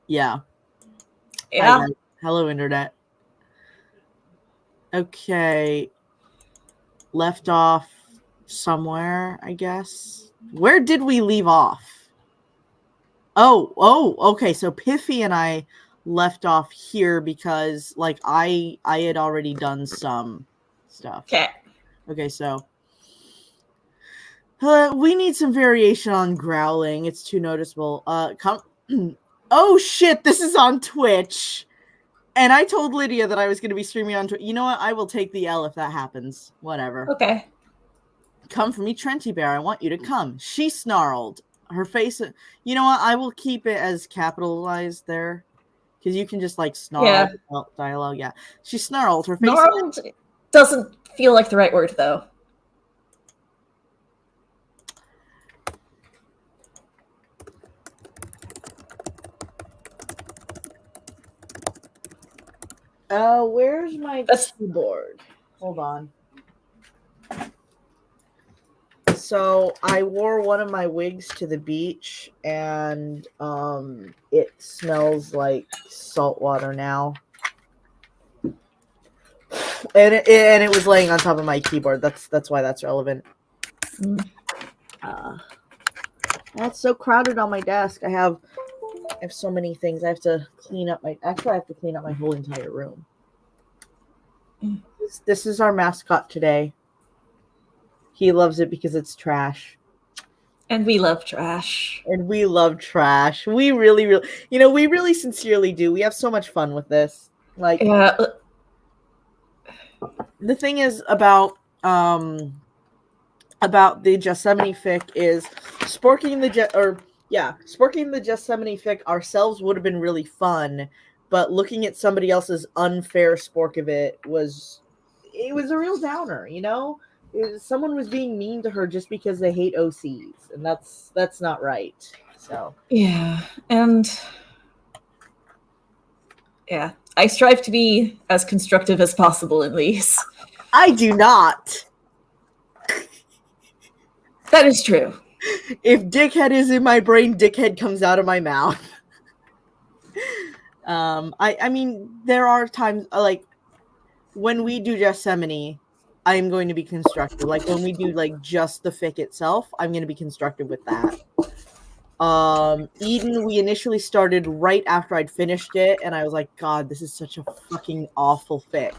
Yeah. Yeah. Hi, guys. Hello, internet. Okay. Left off somewhere, I guess. Where did we leave off? Okay. So Piffy and I left off here because, like, I had already done some stuff. Okay, so we need some variation on growling. It's too noticeable. Oh shit! This is on Twitch. And I told Lydia that I was going to be streaming on Twitch. You know what? I will take the L if that happens. Whatever. Okay. Come for me, Trenty Bear. I want you to come. She snarled. Her face. You know what? I will keep it as capitalized there. Because you can just, like, snarl dialogue. Yeah. She snarled. Her face. Snarled doesn't feel like the right word, though. Where's my keyboard? Hold on. So I wore one of my wigs to the beach, and it smells like salt water now. And it was laying on top of my keyboard. That's why that's relevant. That's so crowded on my desk. I have so many things. I have to clean up I have to clean up my whole entire room. This is our mascot today. He loves it because it's trash. And we love trash. And we love trash. We really, we really sincerely do. We have so much fun with this. Like, yeah. The thing is about the Jessamine fic is sporking the Jessamine fic ourselves would have been really fun, but looking at somebody else's unfair spork of it was a real downer, you know? Someone was being mean to her just because they hate OCs, and that's not right. So yeah, and yeah, I strive to be as constructive as possible in these. I do not. That is true. If dickhead is in my brain, dickhead comes out of my mouth. I mean, there are times like when we do Jessamine, I am going to be constructive. Like when we do like just the fic itself, I'm going to be constructive with that. Eden, we initially started right after I'd finished it, and I was like, God, this is such a fucking awful fic.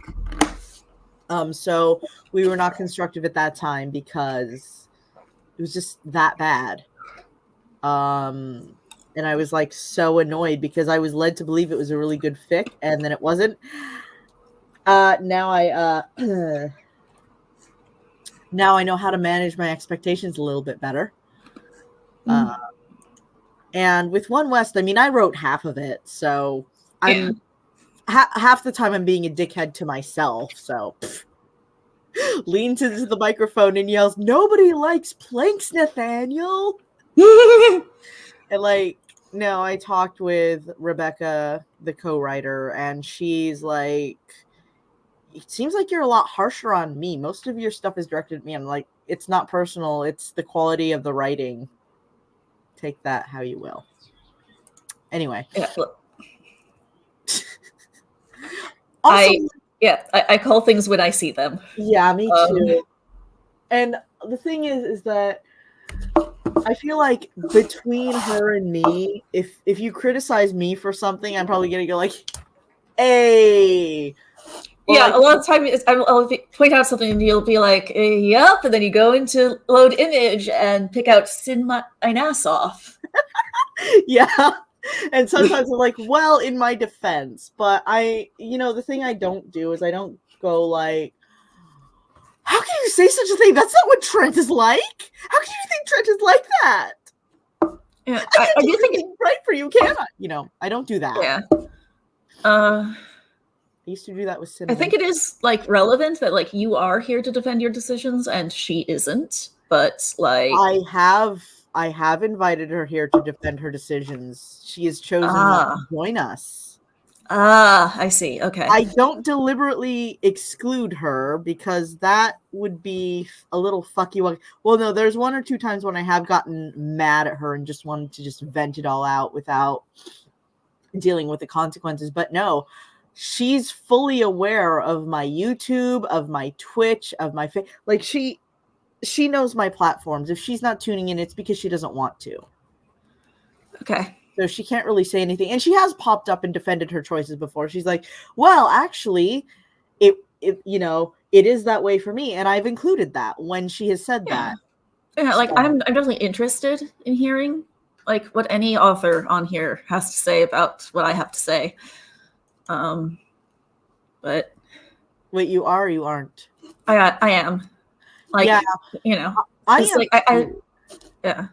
So we were not constructive at that time because it was just that bad. And I was like so annoyed because I was led to believe it was a really good fic, and then it wasn't. Now I know how to manage my expectations a little bit better. And with One West, I mean, I wrote half of it, so I'm half the time I'm being a dickhead to myself. So leans into the microphone and yells, "Nobody likes planks, Nathaniel." And like, no, I talked with Rebecca, the co-writer, and she's like, it seems like you're a lot harsher on me. Most of your stuff is directed at me. I'm like, it's not personal. It's the quality of the writing. Take that how you will. Anyway. I call things when I see them. Yeah, me too. And the thing is that I feel like between her and me, if you criticize me for something, I'm probably gonna go like, "Hey." Well, yeah, like, a lot of times I'll point out something and you'll be like, "Yep," and then you go into load image and pick out "Sin my ass off." Yeah. And sometimes I'm like, well, in my defense, but the thing I don't do is I don't go like, how can you say such a thing? That's not what Trent is like. How can you think Trent is like that? Yeah, I do think it's right for you, can I? I don't do that. Yeah. I used to do that with Cinnamon. I think it is like relevant that like you are here to defend your decisions and she isn't, but like I have invited her here to defend her decisions. She has chosen to join us. Ah, I see. Okay. I don't deliberately exclude her because that would be a little fucky. Well, no, there's one or two times when I have gotten mad at her and just wanted to just vent it all out without dealing with the consequences. But no, she's fully aware of my YouTube, of my Twitch, of my like she knows my platforms. If she's not tuning in, it's because she doesn't want to. Okay. So she can't really say anything. And she has popped up and defended her choices before. She's like, well, actually, it is that way for me. And I've included that when she has said that. Yeah, like So, I'm definitely interested in hearing like what any author on here has to say about what I have to say. But wait, you are or you aren't? I am. Like, yeah, you know. I am. Like yeah.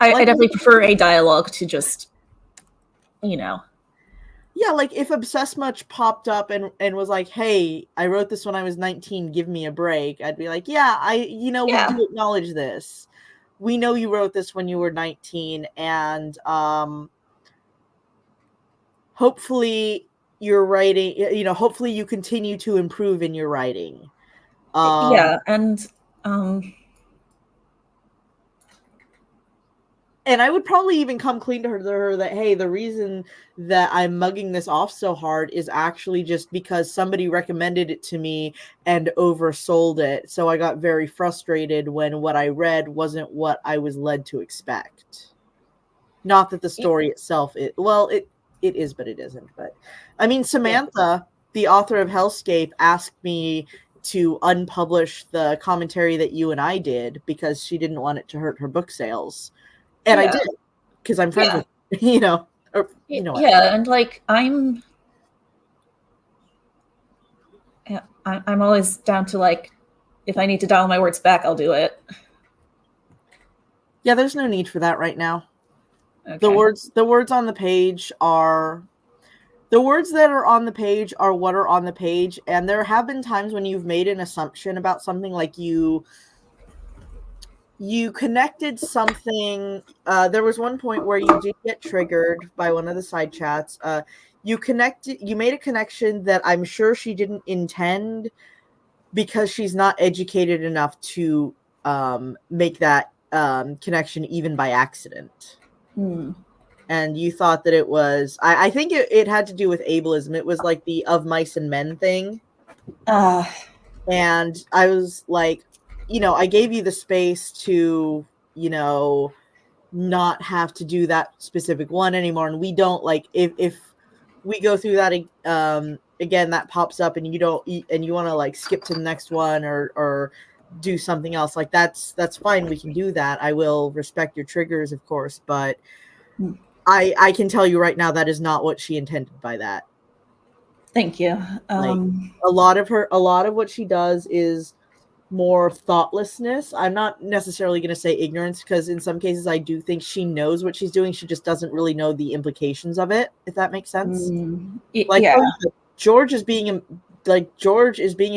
I definitely prefer a dialogue to just, you know. Yeah, like if Obsessed Much popped up and was like, hey, I wrote this when I was 19, give me a break. I'd be like, yeah, we do acknowledge this. We know you wrote this when you were 19, and hopefully you're writing, hopefully you continue to improve in your writing. And I would probably even come clean to her that, hey, the reason that I'm mugging this off so hard is actually just because somebody recommended it to me and oversold it. So I got very frustrated when what I read wasn't what I was led to expect. Not that the story itself, it is, but it isn't. But I mean, Samantha, the author of Hellscape, asked me to unpublish the commentary that you and I did because she didn't want it to hurt her book sales. And I did, because I'm friends with, and like I'm always down to like, if I need to dial my words back, I'll do it. Yeah, there's no need for that right now. Okay. The words on the page are the words that are on the page are what are on the page, and there have been times when you've made an assumption about something, like you connected something. There was one point where you did get triggered by one of the side chats. You made a connection that I'm sure she didn't intend because she's not educated enough to make that connection even by accident. And you thought that it was, I think it had to do with ableism. It was like the of mice and men thing. And I was like, I gave you the space to, not have to do that specific one anymore. And we don't, like, if we go through that again, that pops up and you don't, and you want to like skip to the next one or do something else, like that's fine. We can do that. I will respect your triggers, of course, but I can tell you right now that is not what she intended by that. Thank you. Like a lot of what she does is more thoughtlessness. I'm not necessarily going to say ignorance, because in some cases I do think she knows what she's doing. She just doesn't really know the implications of it, if that makes sense. Like George is being a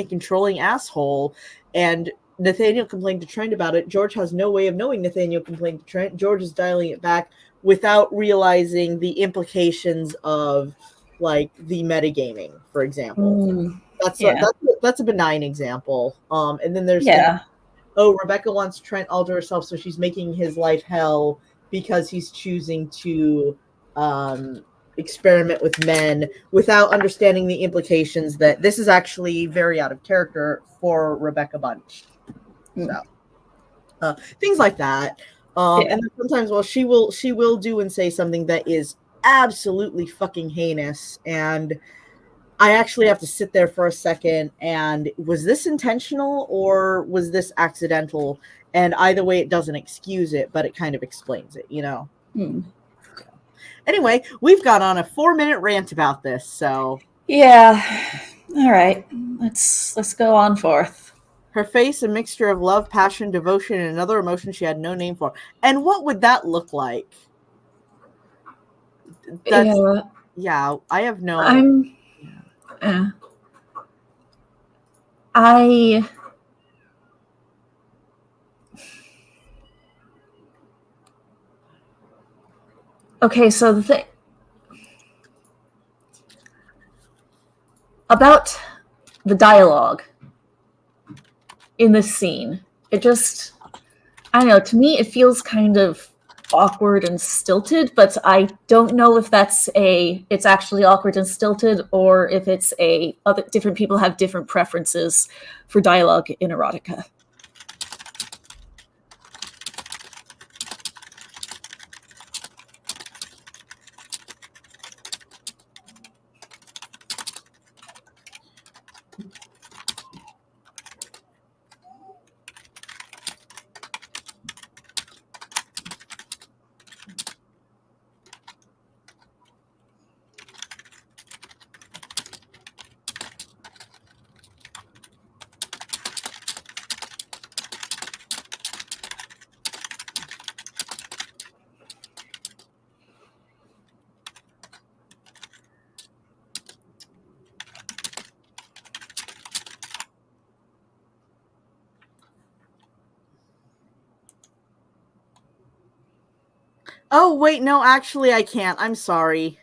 controlling asshole, and Nathaniel complained to Trent about it. George has no way of knowing Nathaniel complained to Trent. George is dialing it back without realizing the implications of like the metagaming, for example. That's a benign example. And then there's Rebecca wants Trent all to herself, so she's making his life hell because he's choosing to experiment with men without understanding the implications that this is actually very out of character for Rebecca Bunch. So things like that. And then sometimes, she will do and say something that is absolutely fucking heinous, and I actually have to sit there for a second and was this intentional or was this accidental? And either way, it doesn't excuse it, but it kind of explains it, Anyway, we've gone on a 4-minute rant about this, so all right, let's go on forth. Her face, a mixture of love, passion, devotion, and another emotion she had no name for. And what would that look like? Yeah, I have no. Okay, so the thing. about the dialogue in this scene. It just, I don't know, to me it feels kind of awkward and stilted, but I don't know if it's actually awkward and stilted, or if it's other different people have different preferences for dialogue in erotica. Oh, wait, no, actually I can't. I'm sorry.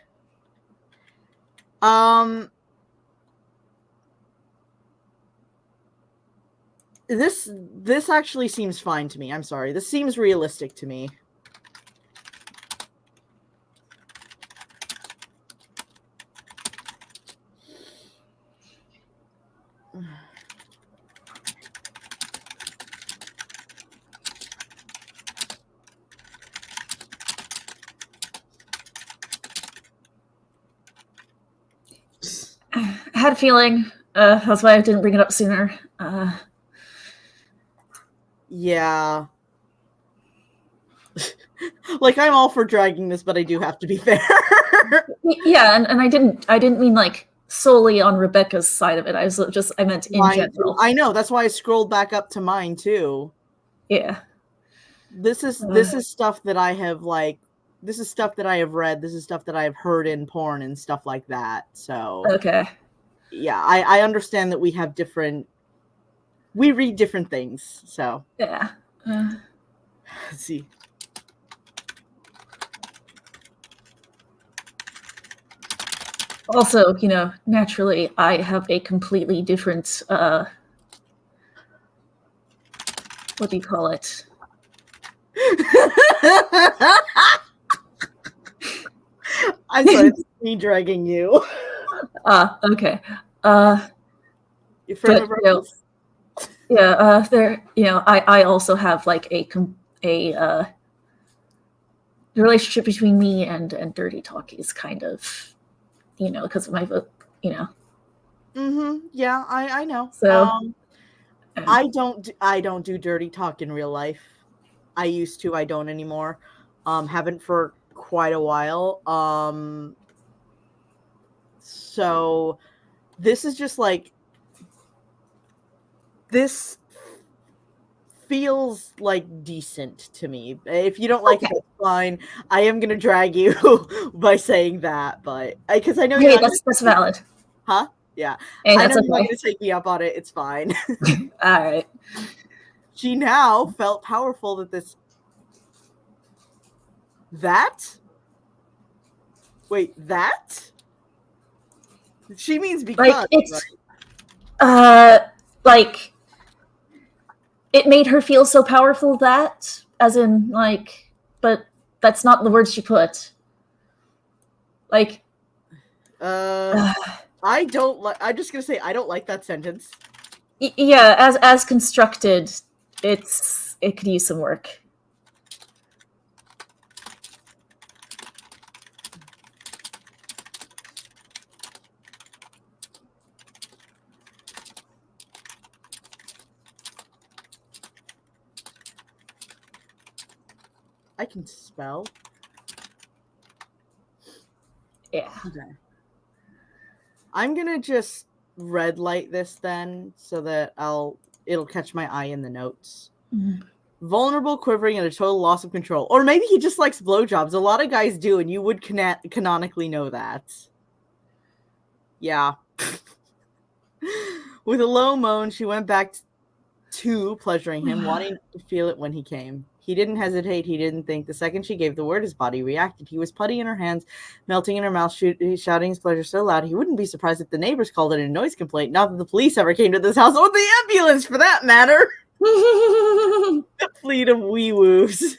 This actually seems fine to me. I'm sorry. This seems realistic to me. I had a feeling. That's why I didn't bring it up sooner. Yeah. Like, I'm all for dragging this, but I do have to be fair. Yeah, and I didn't mean like solely on Rebecca's side of it. I meant in general. I know, that's why I scrolled back up to mine too. Yeah. This is stuff that I have this is stuff that I have read, this is stuff that I have heard in porn and stuff like that. So okay. Yeah, I understand that we read different things. So yeah. Let's see. Also, naturally, I have a completely different, what do you call it? I'm sorry, it's me dragging you. Okay. Your friend there, I also have like the relationship between me and Dirty Talk is kind of, because of my vote, Mm-hmm. Yeah, I know. So I don't do dirty talk in real life. I used to, I don't anymore. Haven't for quite a while. So this is just like, this feels like decent to me. If you don't like it, that's fine. I am gonna drag you by saying that, but because I know hey, that's valid. Huh? Yeah. Hey, I that's know you're not okay. gonna take me up on it. It's fine. All right. She now felt powerful that she means because, like it's like it made her feel so powerful that, as in like, but that's not the words she put. Like, I don't like. I'm just gonna say I don't like that sentence. Yeah, as constructed, it could use some work. I can spell. Yeah. Okay. I'm gonna just red light this then, so that it'll catch my eye in the notes. Mm-hmm. Vulnerable, quivering, and a total loss of control. Or maybe he just likes blowjobs. A lot of guys do, and you would canonically know that. Yeah. With a low moan, she went back to pleasuring him, wanting to feel it when he came. He didn't hesitate. He didn't think. The second she gave the word, his body reacted. He was putty in her hands, melting in her mouth, shouting his pleasure so loud he wouldn't be surprised if the neighbors called it a noise complaint. Not that the police ever came to this house, or the ambulance, for that matter. A fleet of wee-woos.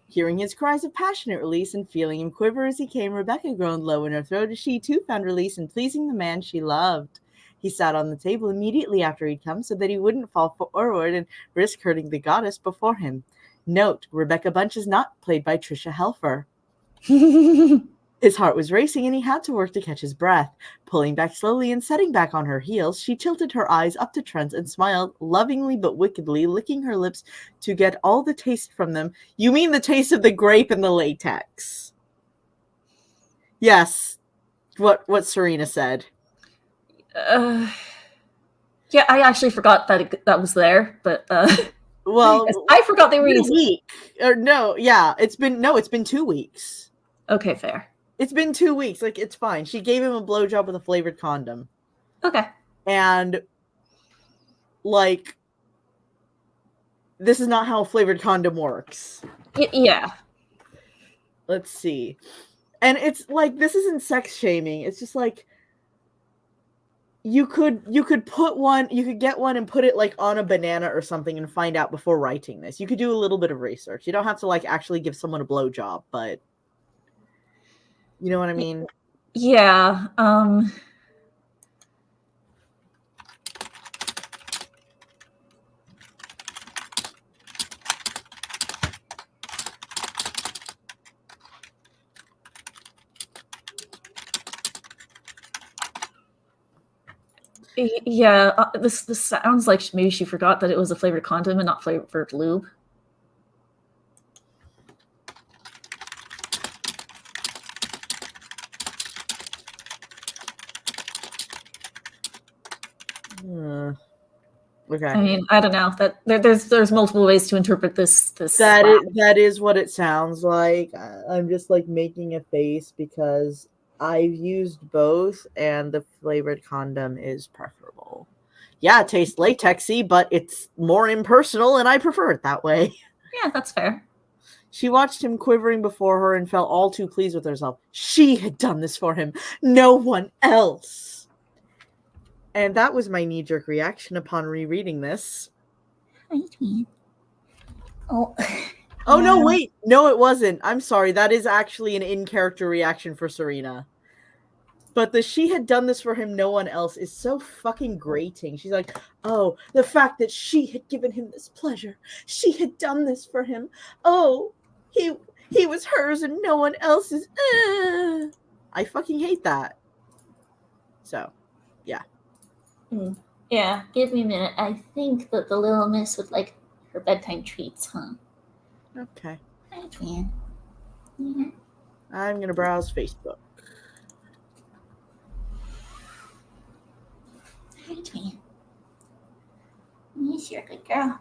Hearing his cries of passionate release and feeling him quiver as he came, Rebecca groaned low in her throat as she, too, found release in pleasing the man she loved. He sat on the table immediately after he'd come so that he wouldn't fall forward and risk hurting the goddess before him. Note, Rebecca Bunch is not played by Trisha Helfer. His heart was racing and he had to work to catch his breath. Pulling back slowly and setting back on her heels, she tilted her eyes up to Trent's and smiled, lovingly but wickedly, licking her lips to get all the taste from them. You mean the taste of the grape and the latex? Yes, what Serena said. Yeah, I actually forgot that was there, but well, yes, I forgot they were a week. Or no, yeah, it's been 2 weeks. Okay, fair. It's been 2 weeks. Like, it's fine. She gave him a blowjob with a flavored condom. Okay. And, like, this is not how a flavored condom works. Yeah. Let's see. And it's like, this isn't sex shaming. It's just like, you could put one, you could get one and put it like on a banana or something and find out before writing this. You could do a little bit of research. You don't have to like actually give someone a blowjob, but you know what I mean? Yeah. Yeah, this sounds like maybe she forgot that it was a flavored condom and not flavored lube. Okay. I mean, I don't know. That there's multiple ways to interpret this. That is what it sounds like. I'm just like making a face because I've used both, and the flavored condom is preferable. Yeah, it tastes latexy, but it's more impersonal, and I prefer it that way. Yeah, that's fair. She watched him quivering before her and felt all too pleased with herself. She had done this for him, no one else. And that was my knee-jerk reaction upon rereading this. Oh. Oh, no, wait. No, it wasn't. I'm sorry. That is actually an in-character reaction for Serena. But the she had done this for him, no one else is so fucking grating. She's like, oh, the fact that she had given him this pleasure. She had done this for him. Oh, he was hers and no one else's. I fucking hate that. So, yeah. Yeah, give me a minute. I think that the little miss would like her bedtime treats, huh? Okay. Hi, Twan. Yeah. I'm going to browse Facebook. Hi, Twan. Yes, you're a good girl.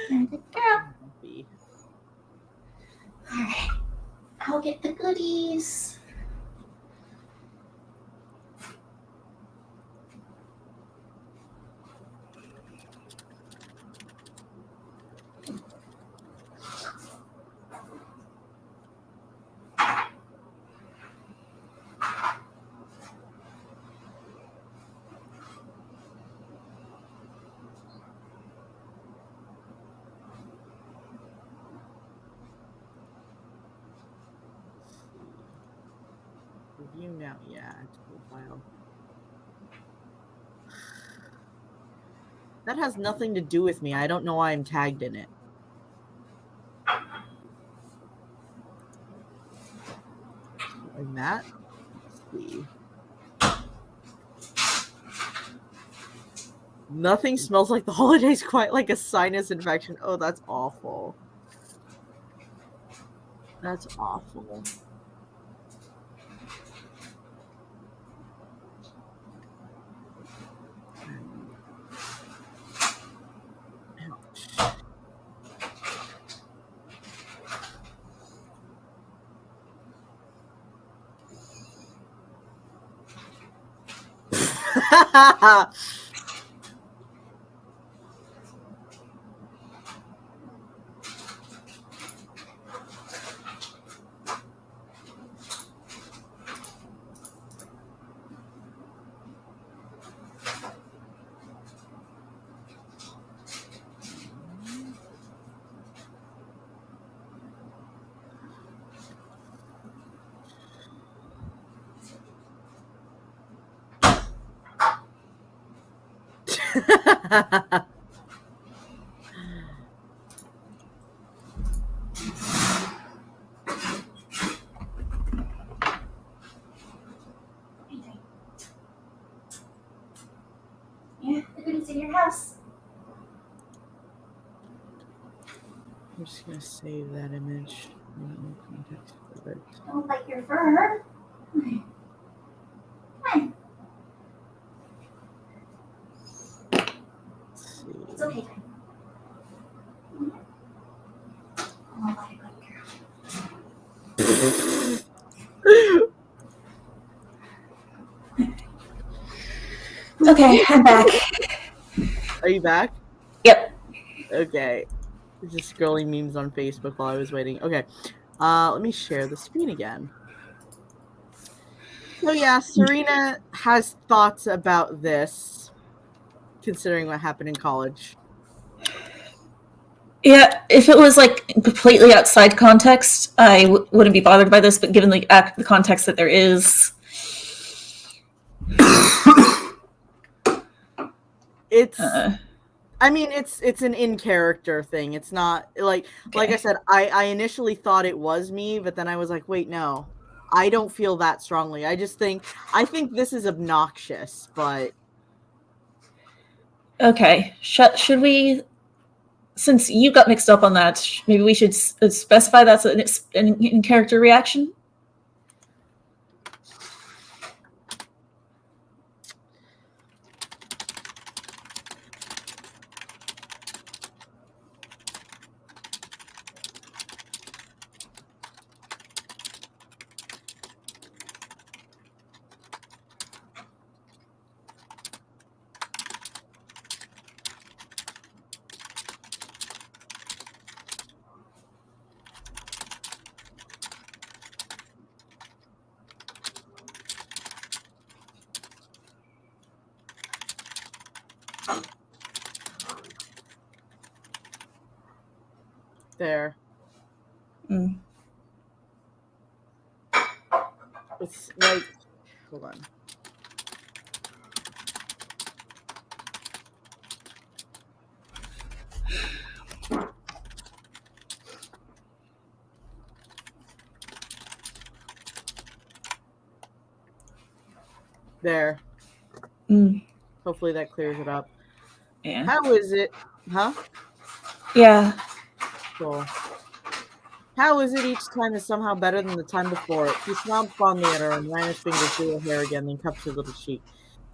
You're a good girl. Alright. I'll get the goodies. Review now, yeah, it's profile. That has nothing to do with me. I don't know why I'm tagged in it. Like that? Let's see. Nothing smells like the holidays quite like a sinus infection. Oh, that's awful. That's awful. Yeah, everybody's in your house. I'm just gonna save that image. No context for it. Don't like your fur. Come on. Let's see. It's okay. Oh, what a good girl. Okay, I'm back. Are you back? Yep. Okay. Just scrolling memes on Facebook while I was waiting. Okay. Let me share the screen again. So yeah, Serena has thoughts about this, considering what happened in college. Yeah, if it was like completely outside context, I wouldn't be bothered by this. But given the context that there is, it's. I mean, it's an in-character thing. It's not like I said. I initially thought it was me, but then I was like, wait, no, I don't feel that strongly. I think this is obnoxious, but okay. Should we? Since you got mixed up on that, maybe we should specify that's an in-character reaction. there. Mm. It's like, hold on. There. Hopefully that clears it up. Yeah. How is it? Huh? Yeah. Cool. How is it each time is somehow better than the time before? He smiled fondly at her and ran his fingers through her hair again, then cupped her little cheek.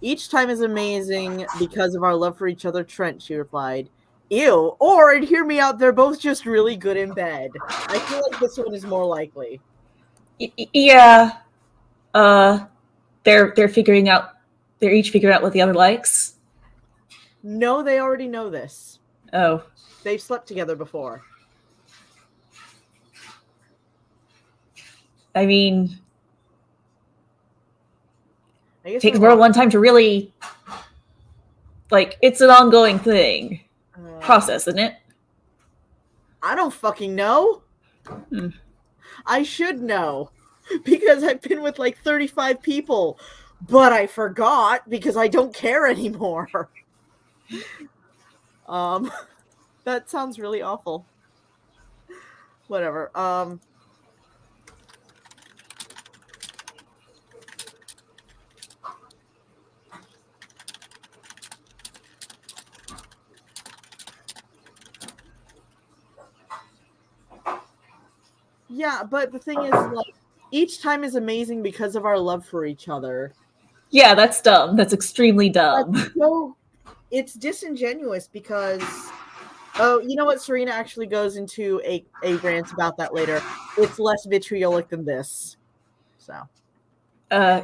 Each time is amazing because of our love for each other, Trent, she replied. Ew. Or, and hear me out, they're both just really good in bed. I feel like this one is more likely. Yeah. They're figuring out. They're each figuring out what the other likes. No, they already know this. Oh. They've slept together before. I mean, it takes more than one time to really, like, it's an ongoing thing. Process, isn't it? I don't fucking know. I should know. Because I've been with like 35 people. But I forgot because I don't care anymore. That sounds really awful. Whatever. Yeah, but the thing is, like, each time is amazing because of our love for each other. Yeah, that's dumb. That's extremely dumb. So it's disingenuous because, oh, you know what? Serena actually goes into a rant about that later. It's less vitriolic than this. So.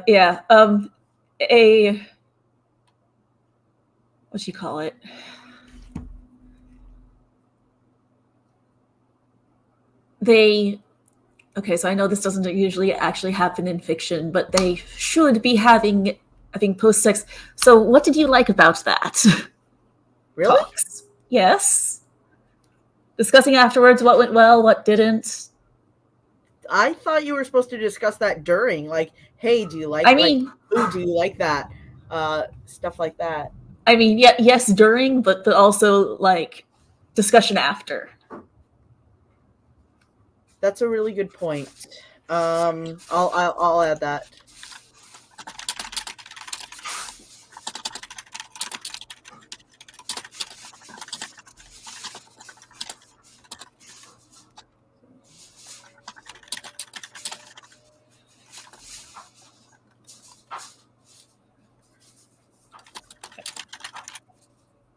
Yeah. What you call it? Okay, so I know this doesn't usually actually happen in fiction, but they should be having, I think, post-sex. So what did you like about that? Really? Talks. Yes. Discussing afterwards what went well, what didn't. I thought you were supposed to discuss that during, like, hey, do you like, I mean, like, ooh, do you like that? Stuff like that. I mean, yeah, yes, during, but also like discussion after. That's a really good point. I'll add that.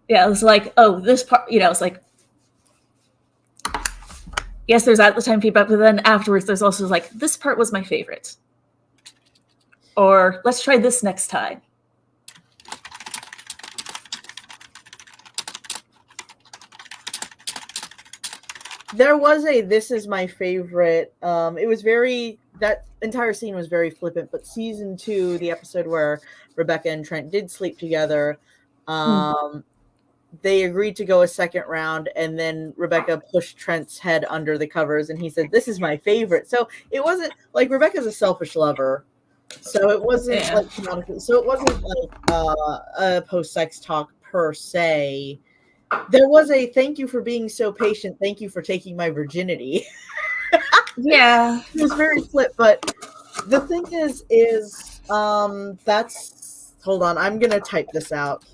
Yeah, it was like, oh, this part, it's like, yes, there's at the time feedback, but then afterwards, there's also like, this part was my favorite. Or let's try this next time. There was this is my favorite. It was that entire scene was very flippant, but season 2, the episode where Rebecca and Trent did sleep together, they agreed to go a second round, and then Rebecca pushed Trent's head under the covers, and he said, "This is my favorite." So it wasn't like Rebecca's a selfish lover, so it wasn't so it wasn't like a post-sex talk per se. There was a thank you for being so patient. Thank you for taking my virginity. Yeah. It was very flip, but the thing is that's hold on, I'm gonna type this out.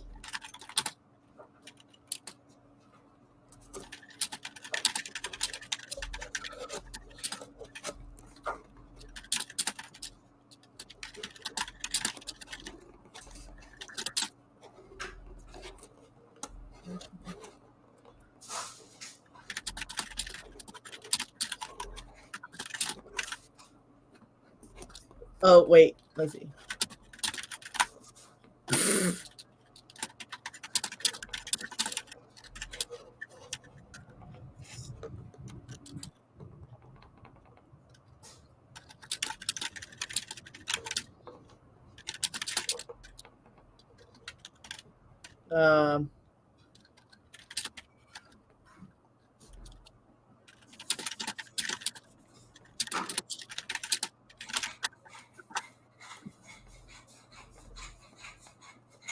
Oh, wait. Let's see.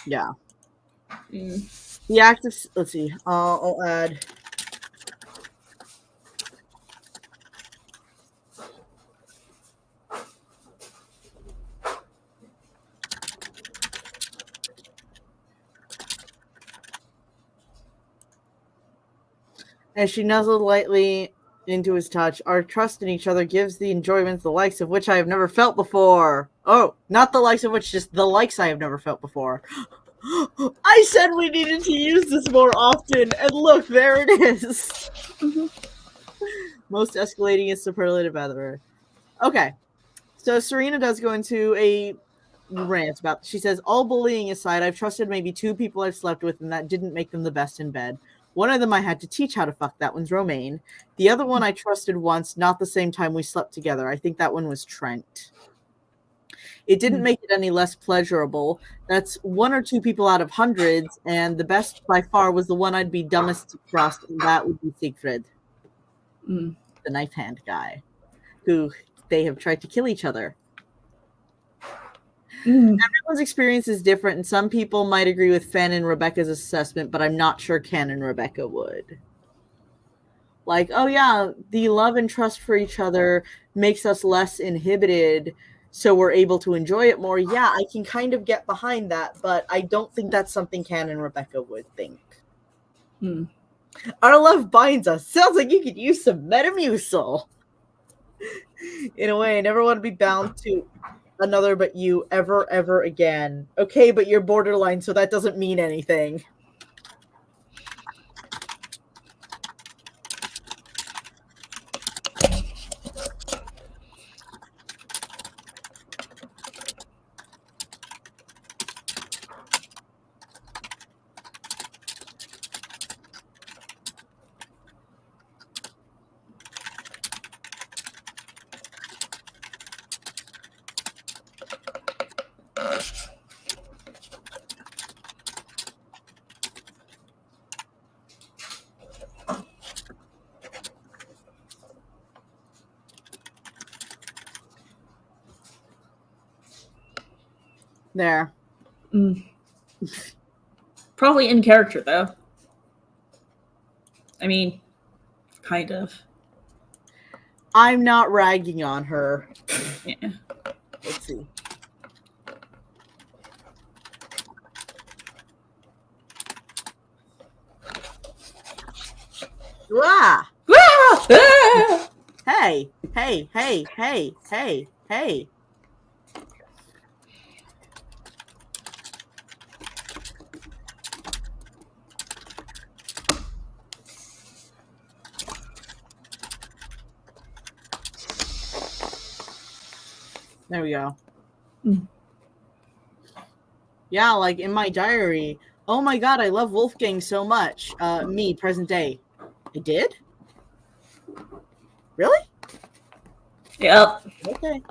Yeah. The active. Let's see. I'll add. As she nuzzled lightly into his touch, our trust in each other gives the enjoyment the likes of which I have never felt before. Oh, not the likes of which, just the likes I have never felt before. I said we needed to use this more often, and look, there it is. Most escalating is superlative ever. Okay, so Serena does go into a rant about. She says, "All bullying aside, I've trusted maybe 2 people I've slept with, and that didn't make them the best in bed. One of them I had to teach how to fuck. That one's Romaine. The other one I trusted once, not the same time we slept together. I think that one was Trent. It didn't make it any less pleasurable. That's 1 or 2 people out of hundreds, and the best by far was the one I'd be dumbest to trust, and that would be Siegfried, the knife hand guy, who they have tried to kill each other." Everyone's experience is different, and some people might agree with Fen and Rebecca's assessment, but I'm not sure Ken and Rebecca would. Like, oh yeah, the love and trust for each other makes us less inhibited, so we're able to enjoy it more. Yeah, I can kind of get behind that, but I don't think that's something Ken and Rebecca would think. Our love binds us. Sounds like you could use some Metamucil. In a way, I never want to be bound to another but you ever again. Okay, but you're borderline, so that doesn't mean anything. There. Probably in character, though. I mean, kind of. I'm not ragging on her. Yeah. Let's see. Ah! Ah! Hey, hey, hey, hey, hey, hey. There we go. Mm. Yeah, like in my diary. Oh my god, I love Wolfgang so much. Me, present day. I did? Really? Yep. Okay.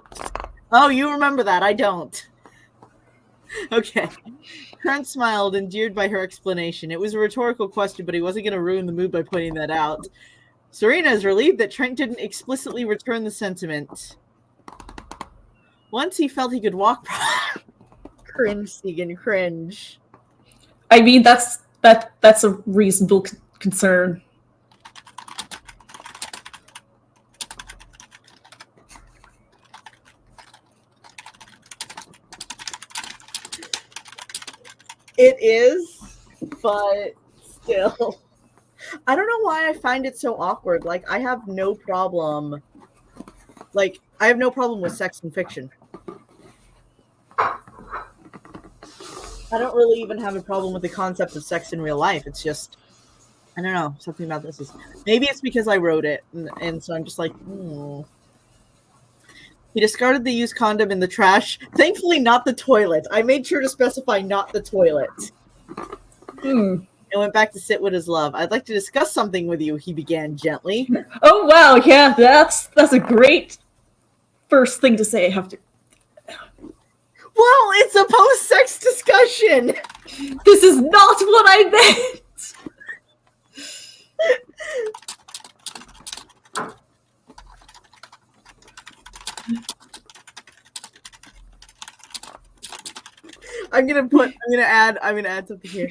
Oh, you remember that. I don't. Okay. Trent smiled, endeared by her explanation. It was a rhetorical question, but he wasn't going to ruin the mood by pointing that out. Serena is relieved that Trent didn't explicitly return the sentiment. Once he felt he could walk... Cringe, Segan, cringe. I mean, that's a reasonable concern. It is, but still. I don't know why I find it so awkward. Like, I have no problem. Like, I have no problem with sex and fiction. I don't really even have a problem with the concept of sex in real life. It's just, I don't know, something about this is, maybe it's because I wrote it, and so I'm just like, He discarded the used condom in the trash. Thankfully, not the toilet. I made sure to specify not the toilet. And went back to sit with his love. I'd like to discuss something with you, he began gently. Oh wow, yeah, that's a great first thing to say. I have to. Well, it's a post-sex discussion. This is not what I meant. I'm gonna add something here.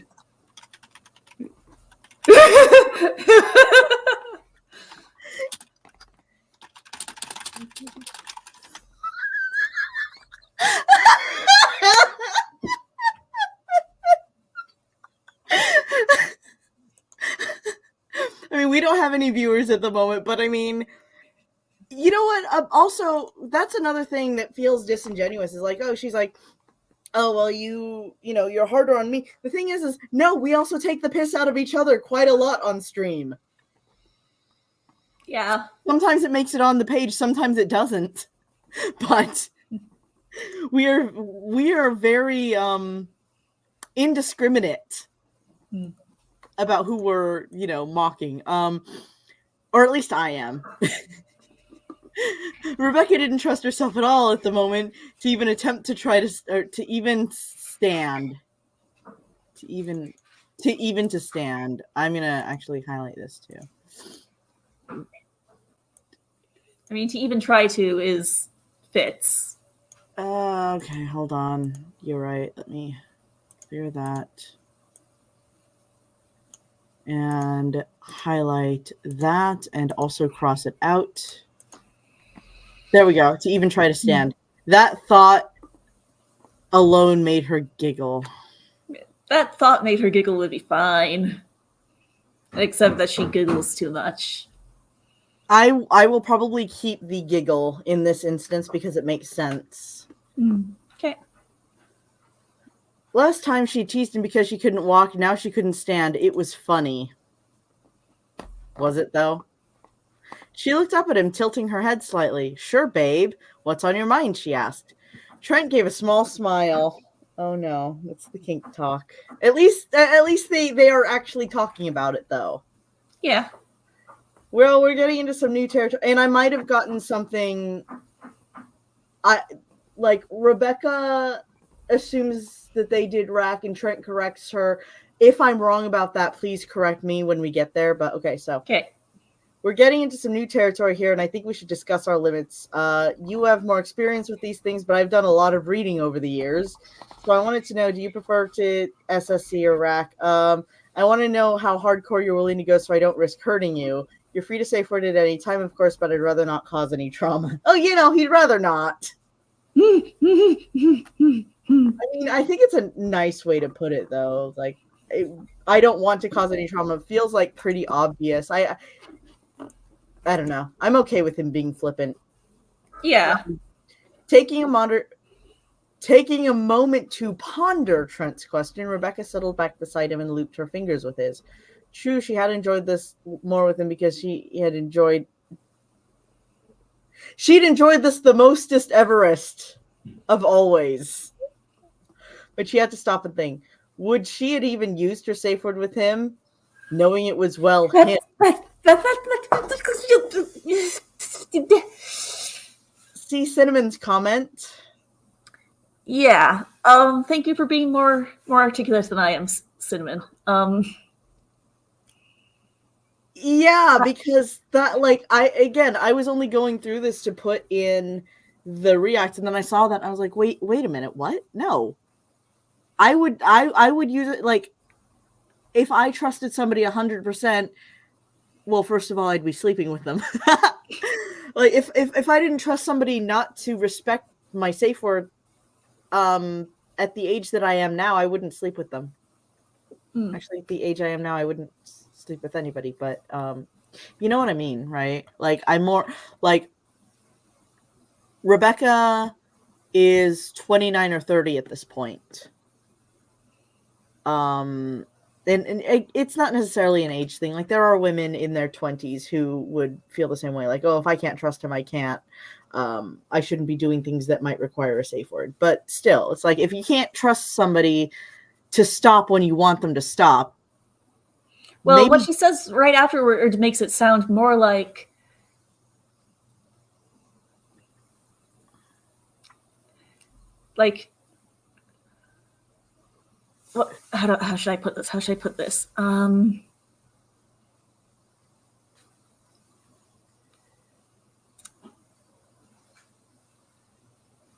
I mean, we don't have any viewers at the moment, but I mean, you know what? Also, that's another thing that feels disingenuous. Is like, oh, she's like, oh, well, you're harder on me. The thing is no, we also take the piss out of each other quite a lot on stream. Yeah. Sometimes it makes it on the page, sometimes it doesn't. But we are very indiscriminate about who we're, mocking. Or at least I am. Rebecca didn't trust herself at all at the moment to even attempt to try to even stand. To stand. I'm gonna actually highlight this too. I mean, to even try to is fits. Okay, hold on. You're right. Let me clear that. And highlight that and also cross it out. There we go. To even try to stand. That thought alone made her giggle. That thought made her giggle would be fine. Except that she giggles too much. I will probably keep the giggle in this instance because it makes sense. Okay. Last time she teased him because she couldn't walk. Now she couldn't stand. It was funny. Was it, though? She looked up at him, tilting her head slightly. Sure, babe. What's on your mind? She asked. Trent gave a small smile. Oh, no. It's the kink talk. At least they are actually talking about it, though. Yeah. Well, we're getting into some new territory. And I might have gotten something... Rebecca assumes that they did rack and Trent corrects her. If I'm wrong about that, please correct me when we get there. But okay, so... Okay. we're getting into some new territory here, and I think we should discuss our limits. You have more experience with these things, but I've done a lot of reading over the years. So I wanted to know, do you prefer to SSC or rack? I want to know how hardcore you're willing to go so I don't risk hurting you. You're free to say for it at any time, of course, but I'd rather not cause any trauma. Oh, he'd rather not. I mean, I think it's a nice way to put it, though. Like, I don't want to cause any trauma. It feels like pretty obvious. I don't know. I'm okay with him being flippant. Yeah. Taking a moment to ponder Trent's question, Rebecca settled back beside him and looped her fingers with his. True, she had enjoyed this more with him because she'd enjoyed this the mostest everest of always. But she had to stop and think. Would she had even used her safe word with him, knowing it was him? See Cinnamon's comment? Yeah. Thank you for being more articulate than I am, Cinnamon. Yeah, because that, like, I was only going through this to put in the react, and then I saw that and I was like, wait a minute, what? No. I would use it, like, if I trusted somebody 100%, well, first of all, I'd be sleeping with them. Like, if I didn't trust somebody not to respect my safe word, at the age that I am now, I wouldn't sleep with them. Actually, at the age I am now, I wouldn't sleep with anybody, but you know what I mean, right? Like, I'm more like Rebecca is 29 or 30 at this point. And it's not necessarily an age thing. Like, there are women in their 20s who would feel the same way. Like, oh, if I can't trust him, I can't. I shouldn't be doing things that might require a safe word. But still, it's like, if you can't trust somebody to stop when you want them to stop. Well, what she says right afterward makes it sound more like what? How should I put this?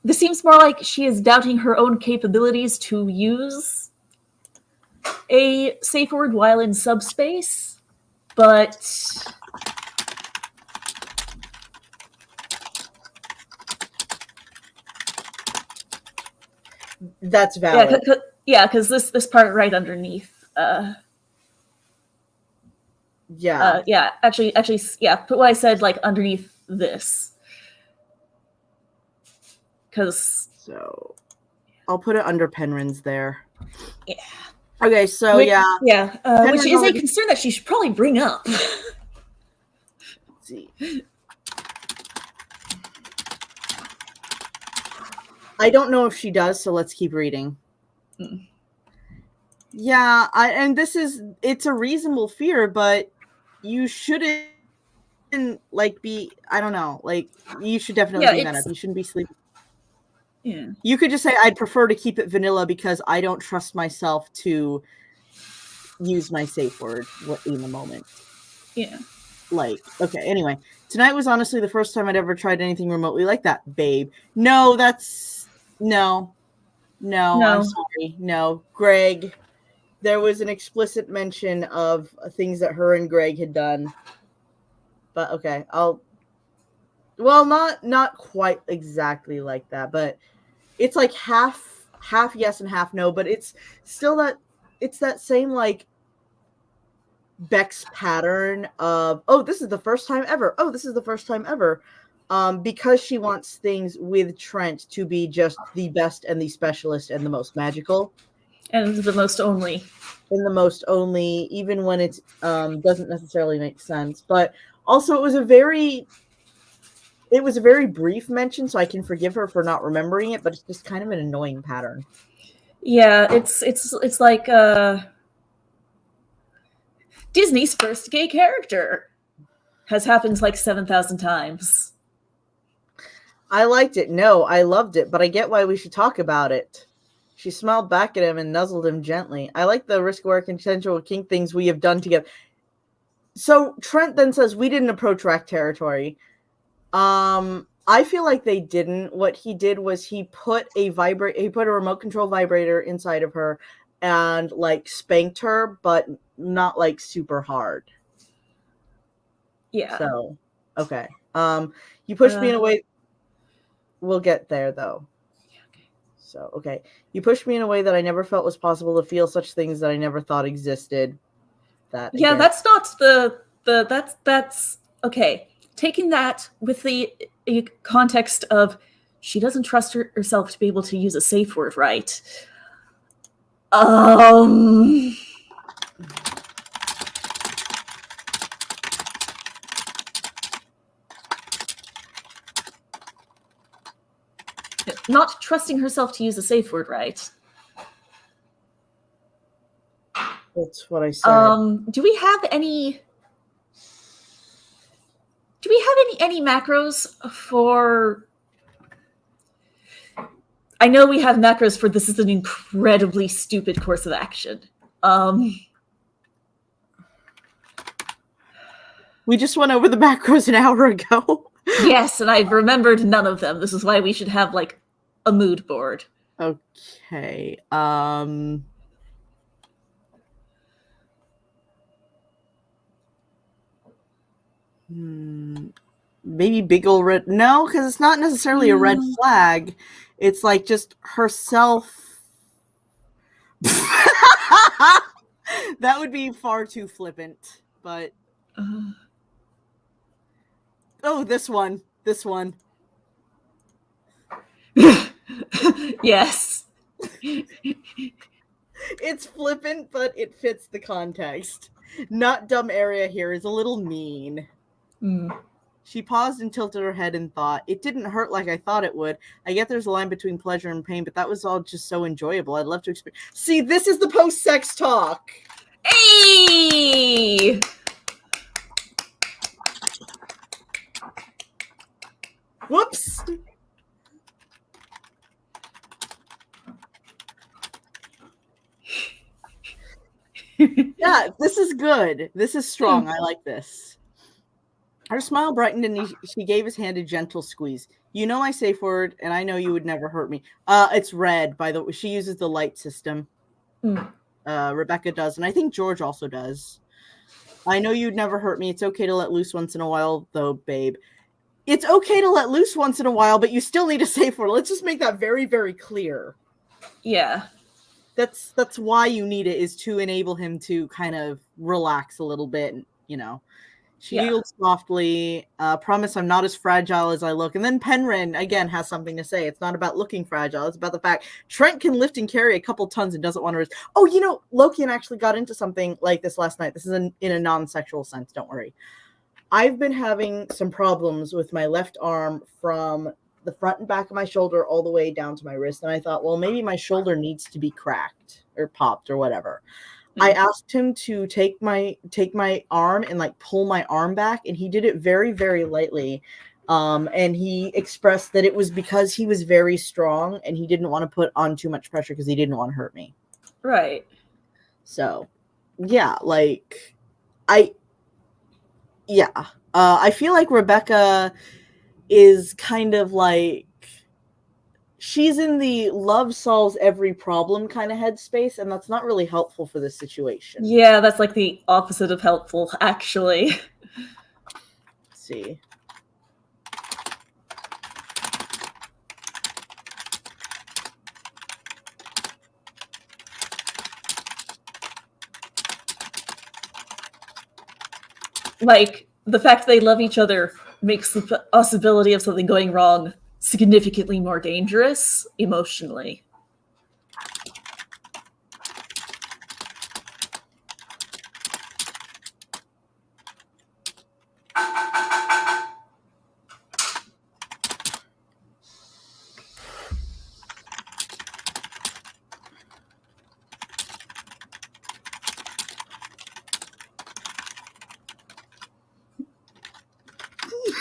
This seems more like she is doubting her own capabilities to use a safe word while in subspace, but that's valid. Yeah, because this part right underneath. Actually, put what I said like underneath this. So I'll put it under Penryn's there. Yeah. Okay, so which is a concern that she should probably bring up. Let's see. I don't know if she does, so let's keep reading. Yeah, it's a reasonable fear, but you shouldn't be, I don't know, like, you should definitely bring that up. You shouldn't be sleeping. Yeah. You could just say, I'd prefer to keep it vanilla because I don't trust myself to use my safe word in the moment. Yeah. Like, okay, anyway. Tonight was honestly the first time I'd ever tried anything remotely like that, babe. No, I'm sorry. No, Greg. There was an explicit mention of things that her and Greg had done. But okay, not quite exactly like that, but it's like half yes and half no, but it's still that same like Beck's pattern of, oh, this is the first time ever. Oh, this is the first time ever. Because she wants things with Trent to be just the best and the specialist and the most magical. And the most only. In the most only, even when it doesn't necessarily make sense. But also it was a very brief mention, so I can forgive her for not remembering it, but it's just kind of an annoying pattern. Yeah, it's like Disney's first gay character has happened like 7,000 times. I liked it. No, I loved it, but I get why we should talk about it. She smiled back at him and nuzzled him gently. I like the risk, work, and consensual kink things we have done together. So Trent then says, we didn't approach Rack territory. I feel like they didn't. What he did was he put a remote control vibrator inside of her and like spanked her, but not like super hard. Yeah. So, okay. You pushed me in a way. We'll get there though. So, okay. You pushed me in a way that I never felt was possible to feel such things that I never thought existed. Yeah, again. That's not that's okay. Taking that with the context of she doesn't trust herself to be able to use a safe word right. Not trusting herself to use a safe word right. That's what I said. Do we have any macros for... I know we have macros for this is an incredibly stupid course of action. We just went over the macros an hour ago. Yes, and I've remembered none of them. This is why we should have like a mood board. Okay. Maybe big ol' red. No, because it's not necessarily a red flag. It's like just herself. That would be far too flippant, but. Oh, this one. Yes. It's flippant, but it fits the context. Not dumb area here is a little mean. She paused and tilted her head and thought, it didn't hurt like I thought it would. I get there's a line between pleasure and pain, but that was all just so enjoyable. I'd love to experience. See, this is the post-sex talk. Hey! Whoops. Yeah, this is good. This is strong. I like this. Her smile brightened and she gave his hand a gentle squeeze. You know my safe word, and I know you would never hurt me. It's red, by the way. She uses the light system. Rebecca does, and I think George also does. I know you'd never hurt me. It's okay to let loose once in a while, though, babe. It's okay to let loose once in a while, but you still need a safe word. Let's just make that very, very clear. Yeah. That's why you need it, is to enable him to kind of relax a little bit, you know. She giggled softly, promise I'm not as fragile as I look. And then Penryn, again, has something to say. It's not about looking fragile. It's about the fact Trent can lift and carry a couple tons and doesn't want to risk. Oh, you know, Lokian actually got into something like this last night. This is in a non-sexual sense, don't worry. I've been having some problems with my left arm from the front and back of my shoulder all the way down to my wrist. And I thought, well, maybe my shoulder needs to be cracked or popped or whatever. I asked him to take my arm and like pull my arm back, and he did it very, very lightly. And he expressed that it was because he was very strong and he didn't want to put on too much pressure because he didn't want to hurt me. Right. So, yeah, like I feel like Rebecca is kind of like, she's in the love solves every problem kind of headspace, and that's not really helpful for this situation. Yeah, that's like the opposite of helpful, actually. Let's see. Like, the fact they love each other makes the possibility of something going wrong significantly more dangerous emotionally.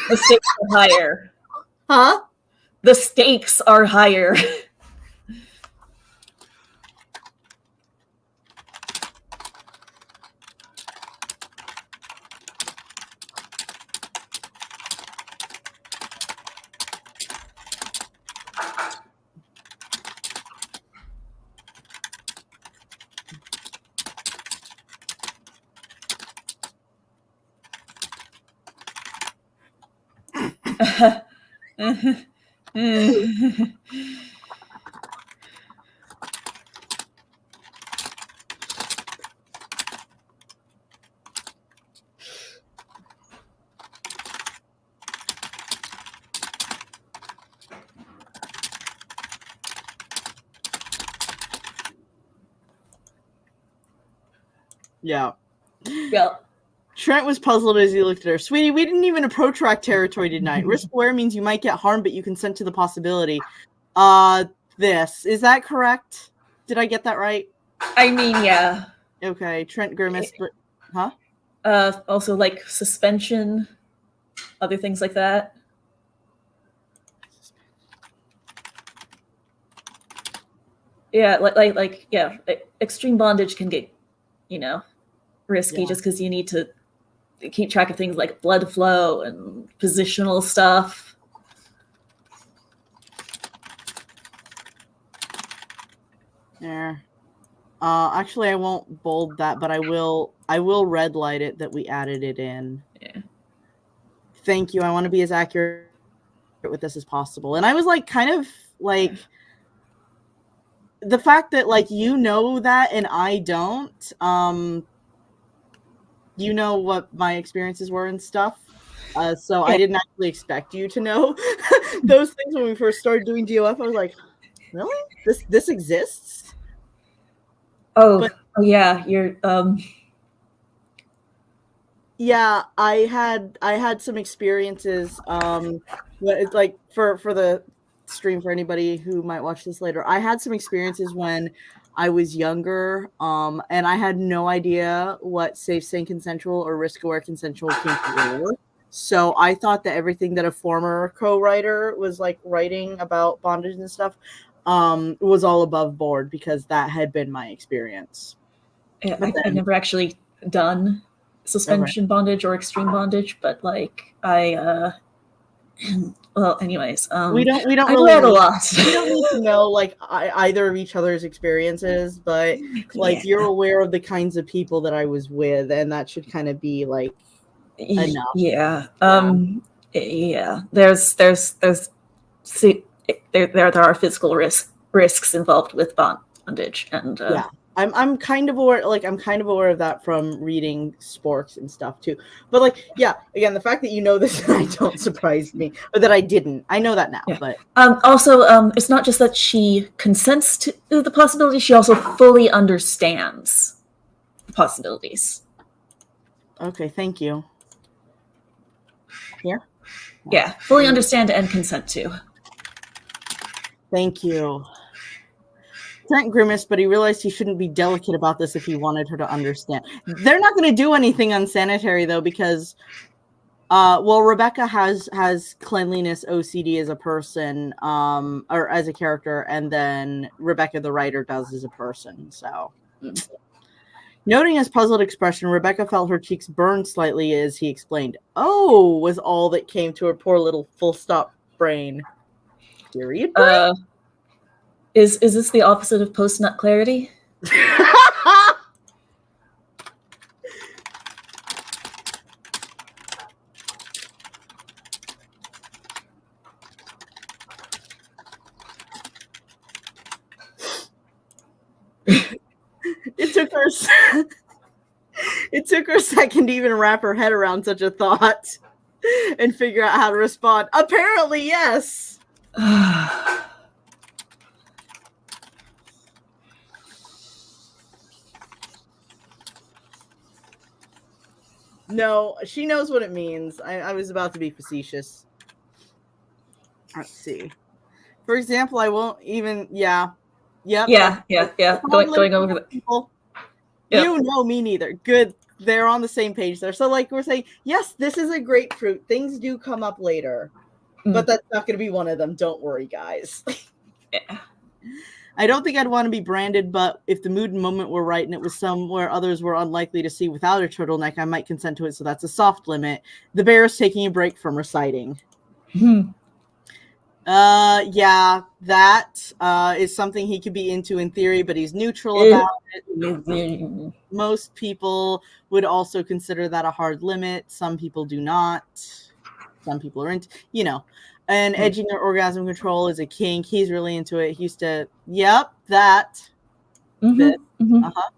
The stakes are higher. Huh? The stakes are higher. Yeah. Yeah. Trent was puzzled as he looked at her. Sweetie, we didn't even approach rock territory tonight. Risk aware means you might get harmed, but you consent to the possibility. Is that correct? Did I get that right? I mean, yeah. Okay, Trent grimaced, but huh? Also, like suspension, other things like that. Yeah, extreme bondage can get, risky just because you need to keep track of things like blood flow and positional stuff. There. Actually, I won't bold that, but I will red light it that we added it in. Yeah. Thank you. I want to be as accurate with this as possible. And I was like, kind of like the fact that like that and I don't. You know what my experiences were and stuff. So I didn't actually expect you to know those things when we first started doing DOF. I was like, really? This exists? Yeah, you're yeah, I had some experiences it's like for the stream, for anybody who might watch this later. I had some experiences when I was younger, and I had no idea what safe, sane, consensual or risk-aware consensual came through. So I thought that everything that a former co-writer was like writing about bondage and stuff was all above board, because that had been my experience. Yeah, I've never actually done suspension bondage or extreme bondage, but like well, anyways, we don't I've really read a lot. We don't need to know like either of each other's experiences, but like you're aware of the kinds of people that I was with, and that should kind of be like enough. Yeah. Yeah. There are physical risks involved with bondage, and yeah. I'm kind of aware, of that from reading Sporks and stuff too. But like, yeah, again, the fact that you know this and I don't surprise me, or that I didn't. I know that now. Yeah. But also, it's not just that she consents to the possibility; she also fully understands the possibilities. Okay, thank you. Here? Yeah, fully understand and consent to. Thank you. Trent grimaced, but he realized he shouldn't be delicate about this if he wanted her to understand. They're not going to do anything unsanitary, though, because, Rebecca has cleanliness OCD as a person, or as a character, and then Rebecca the writer does as a person, so... Noting his puzzled expression, Rebecca felt her cheeks burn slightly as he explained. "Oh," was all that came to her poor little full-stop brain. Period brain? Is this the opposite of post-nut clarity? It took her a second to even wrap her head around such a thought and figure out how to respond. Apparently, yes. No, she knows what it means. I was about to be facetious. Let's see. For example, I won't even. Yeah. Yep. Yeah. Going over the people. Yep. You know me neither. Good. They're on the same page there. So, like, we're saying, yes, this is a grapefruit. Things do come up later, but that's not going to be one of them. Don't worry, guys. Yeah. I don't think I'd want to be branded, but if the mood and moment were right and it was somewhere others were unlikely to see without a turtleneck, I might consent to it. So that's a soft limit. The bear is taking a break from reciting. Yeah, that is something he could be into in theory, but he's neutral about it. Most people would also consider that a hard limit. Some people do not. some people are into, and edging or orgasm control is a kink. He's really into it. He used to, that. This. Uh-huh.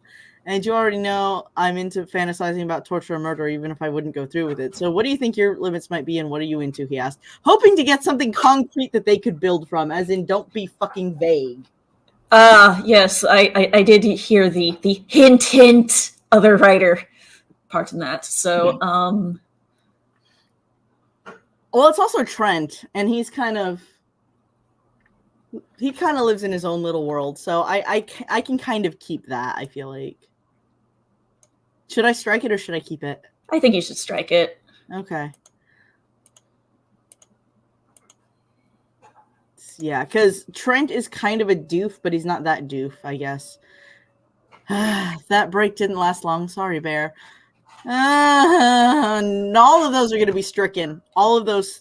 And you already know I'm into fantasizing about torture or murder, even if I wouldn't go through with it. So what do you think your limits might be, and what are you into, he asked, hoping to get something concrete that they could build from, as in don't be fucking vague. Yes, I did hear the hint other writer part in that. So, well, it's also Trent, and he kind of lives in his own little world. So I can kind of keep that, I feel like. Should I strike it or should I keep it? I think you should strike it. Okay. Yeah, because Trent is kind of a doof, but he's not that doof, I guess. That break didn't last long. Sorry, Bear. All of those are going to be stricken. All of those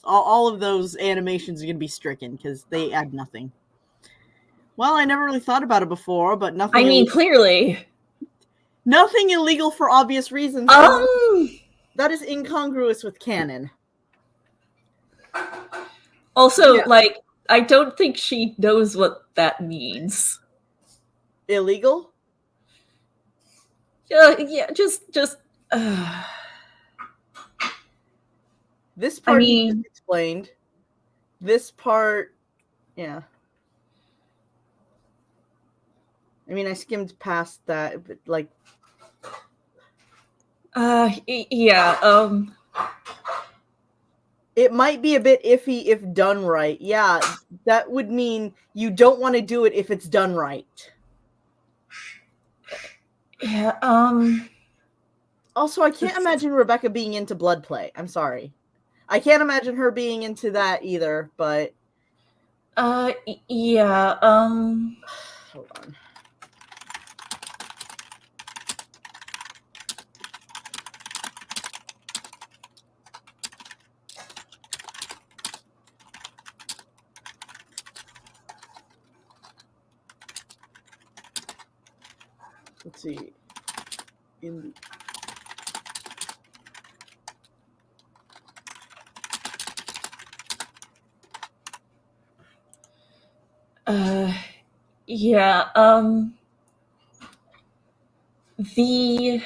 animations are going to be stricken because they add nothing. Well, I never really thought about it before, but nothing. I mean, clearly. Nothing illegal for obvious reasons. That is incongruous with canon. Also, I don't think she knows what that means. Illegal? Yeah, just. This part he just explained. This part, yeah. I mean, I skimmed past that, but yeah. It might be a bit iffy if done right. Yeah, that would mean you don't want to do it if it's done right. Yeah. Also, I can't imagine Rebecca being into blood play. I'm sorry. I can't imagine her being into that either, but... yeah, Hold on. Let's see. Yeah, the...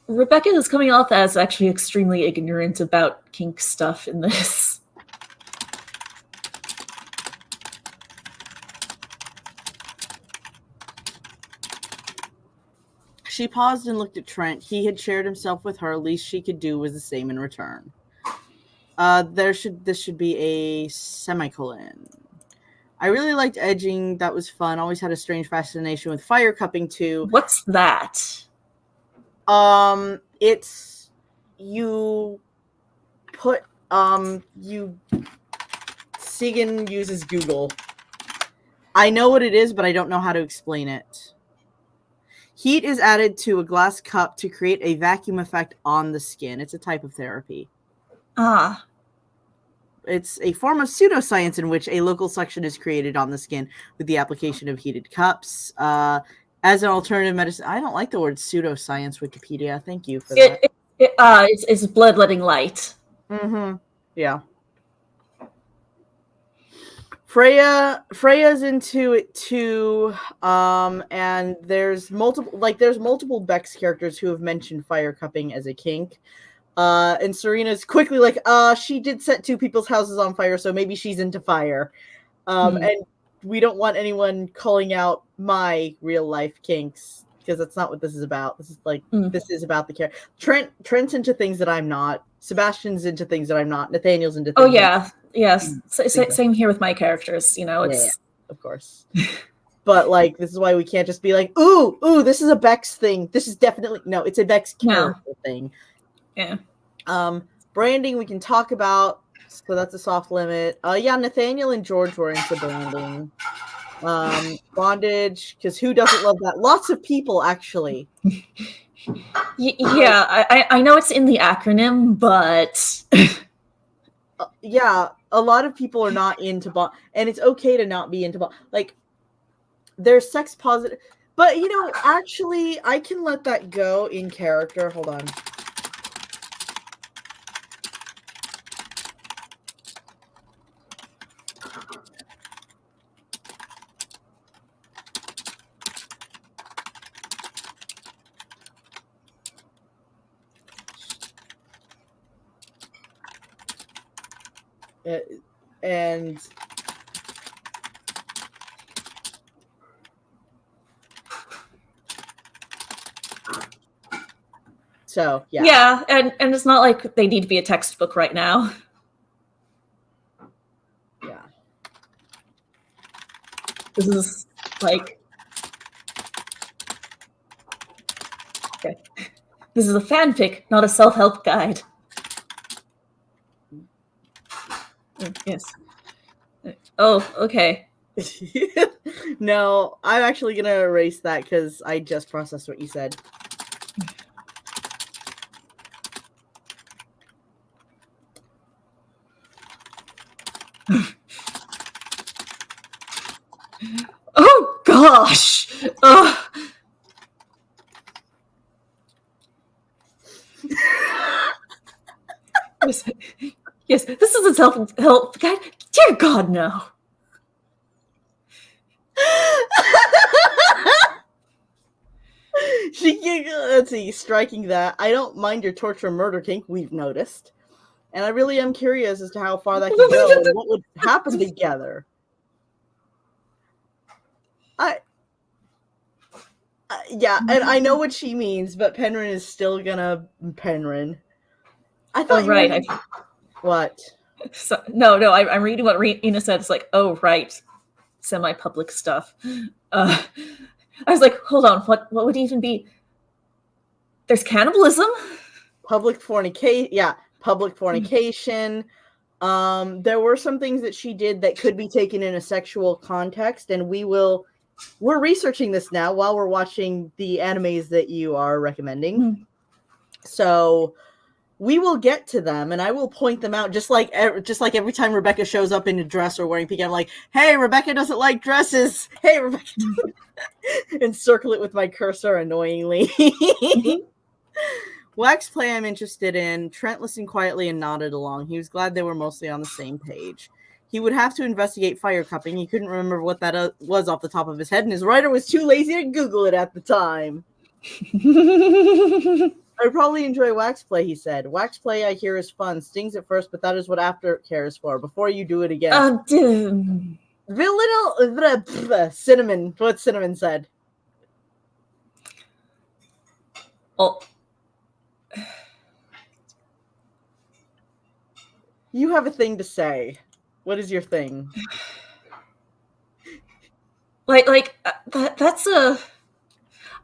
Rebecca is coming off as actually extremely ignorant about kink stuff in this. She paused and looked at Trent. He had shared himself with her. Least she could do was the same in return. This should be a semicolon. I really liked edging. That was fun. Always had a strange fascination with fire cupping too. What's that? It's you put Sigan uses Google. I know what it is, but I don't know how to explain it. Heat is added to a glass cup to create a vacuum effect on the skin. It's a type of therapy. It's a form of pseudoscience in which a local suction is created on the skin with the application of heated cups. As an alternative medicine, I don't like the word pseudoscience, Wikipedia. Thank you for that. It's bloodletting light. Mm-hmm. Yeah. Freya's into it too. And there's multiple Bex characters who have mentioned fire cupping as a kink. And Serena's quickly like, she did set 2 people's houses on fire, so maybe she's into fire. And we don't want anyone calling out my real life kinks, because that's not what this is about. This is this is about the character. Trent's into things that I'm not. Sebastian's into things that I'm not. Nathaniel's into things. Oh yeah, yes. Same here with my characters. You know, it's of course. But this is why we can't just be like, ooh, this is a Bex thing. This is definitely it's a Bex character thing. Yeah. Branding we can talk about. So that's a soft limit. Nathaniel and George were into branding. Bondage, because who doesn't love that? Lots of people, actually. Yeah, I know it's in the acronym, but yeah, a lot of people are not into bond, and it's okay to not be into bond. There's sex positive. But, actually, I can let that go in character. Hold on. And so, yeah. Yeah, and it's not like they need to be a textbook right now. Yeah. This is like... Okay. This is a fanfic, not a self-help guide. Yes. Oh, okay. No, I'm actually going to erase that because I just processed what you said. Oh, gosh! Ugh. Yes, this is a self-help guide. Dear God, no. Let's see, striking that. I don't mind your torture murder kink, we've noticed. And I really am curious as to how far that could go and what would happen together. Yeah, and I know what she means, but Penryn is still gonna Penryn. I thought What? So, no, I'm reading what Ina said. It's like, oh, right. Semi-public stuff. I was like, hold on, what would even be... There's cannibalism? Public fornication. Yeah, public fornication. There were some things that she did that could be taken in a sexual context, and we're researching this now while we're watching the animes that you are recommending. So we will get to them, and I will point them out, just like every time Rebecca shows up in a dress or wearing pink, I'm like, hey, Rebecca doesn't like dresses. Hey, Rebecca doesn't... and circle it with my cursor annoyingly. Wax play I'm interested in. Trent listened quietly and nodded along. He was glad they were mostly on the same page. He would have to investigate fire cupping. He couldn't remember what that was off the top of his head, and his writer was too lazy to Google it at the time. I probably enjoy wax play, he said. Wax play, I hear, is fun. Stings at first, but that is what aftercare is for. Before you do it again. Cinnamon. What Cinnamon said. Oh. You have a thing to say. What is your thing? That's a...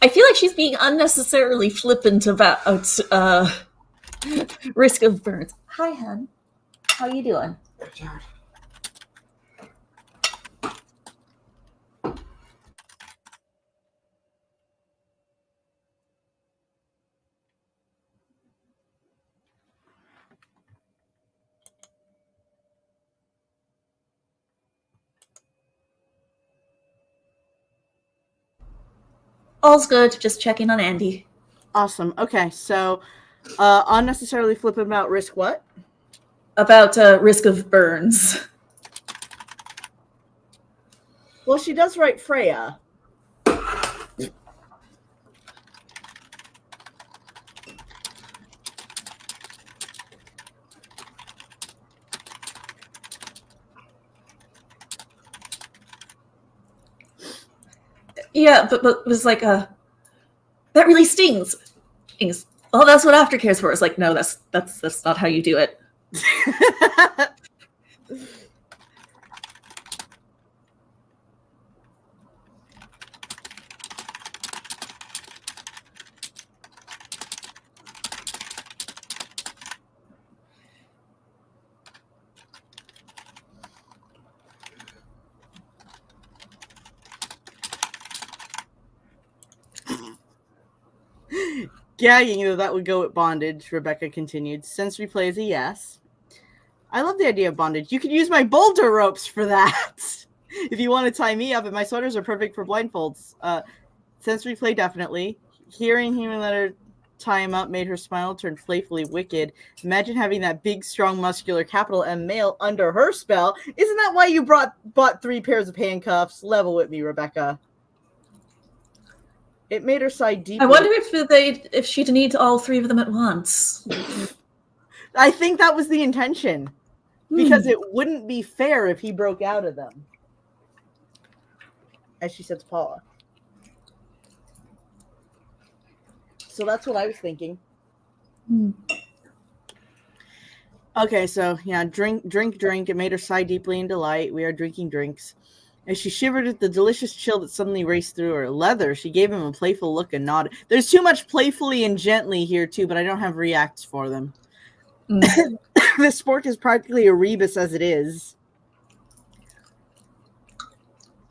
I feel like she's being unnecessarily flippant about risk of burns. Hi, hon. How you doing? All's good. Just checking on Andy. Awesome. Okay, so unnecessarily flippant about risk what? About risk of burns. Well, she does write Freya. Yeah, but it was like that really stings. Oh, that's what aftercare is for. It's like, no, that's not how you do it. Gagging that would go with bondage, Rebecca continued. Sensory play is a yes. I love the idea of bondage. You could use my boulder ropes for that. If you want to tie me up, and my sweaters are perfect for blindfolds. Sensory play, definitely. Hearing him let her tie him up made her smile turn playfully wicked. Imagine having that big, strong, muscular capital M male under her spell. Isn't that why you bought 3 pairs of handcuffs? Level with me, Rebecca. It made her sigh deeply. I wonder if she'd need all 3 of them at once. I think that was the intention. Because it wouldn't be fair if he broke out of them. As she said to Paula. So that's what I was thinking. Okay, so yeah, drink. It made her sigh deeply in delight. We are drinking drinks. As she shivered at the delicious chill that suddenly raced through her. Leather, she gave him a playful look and nodded. There's too much playfully and gently here, too, but I don't have reacts for them. This spork is practically a rebus as it is.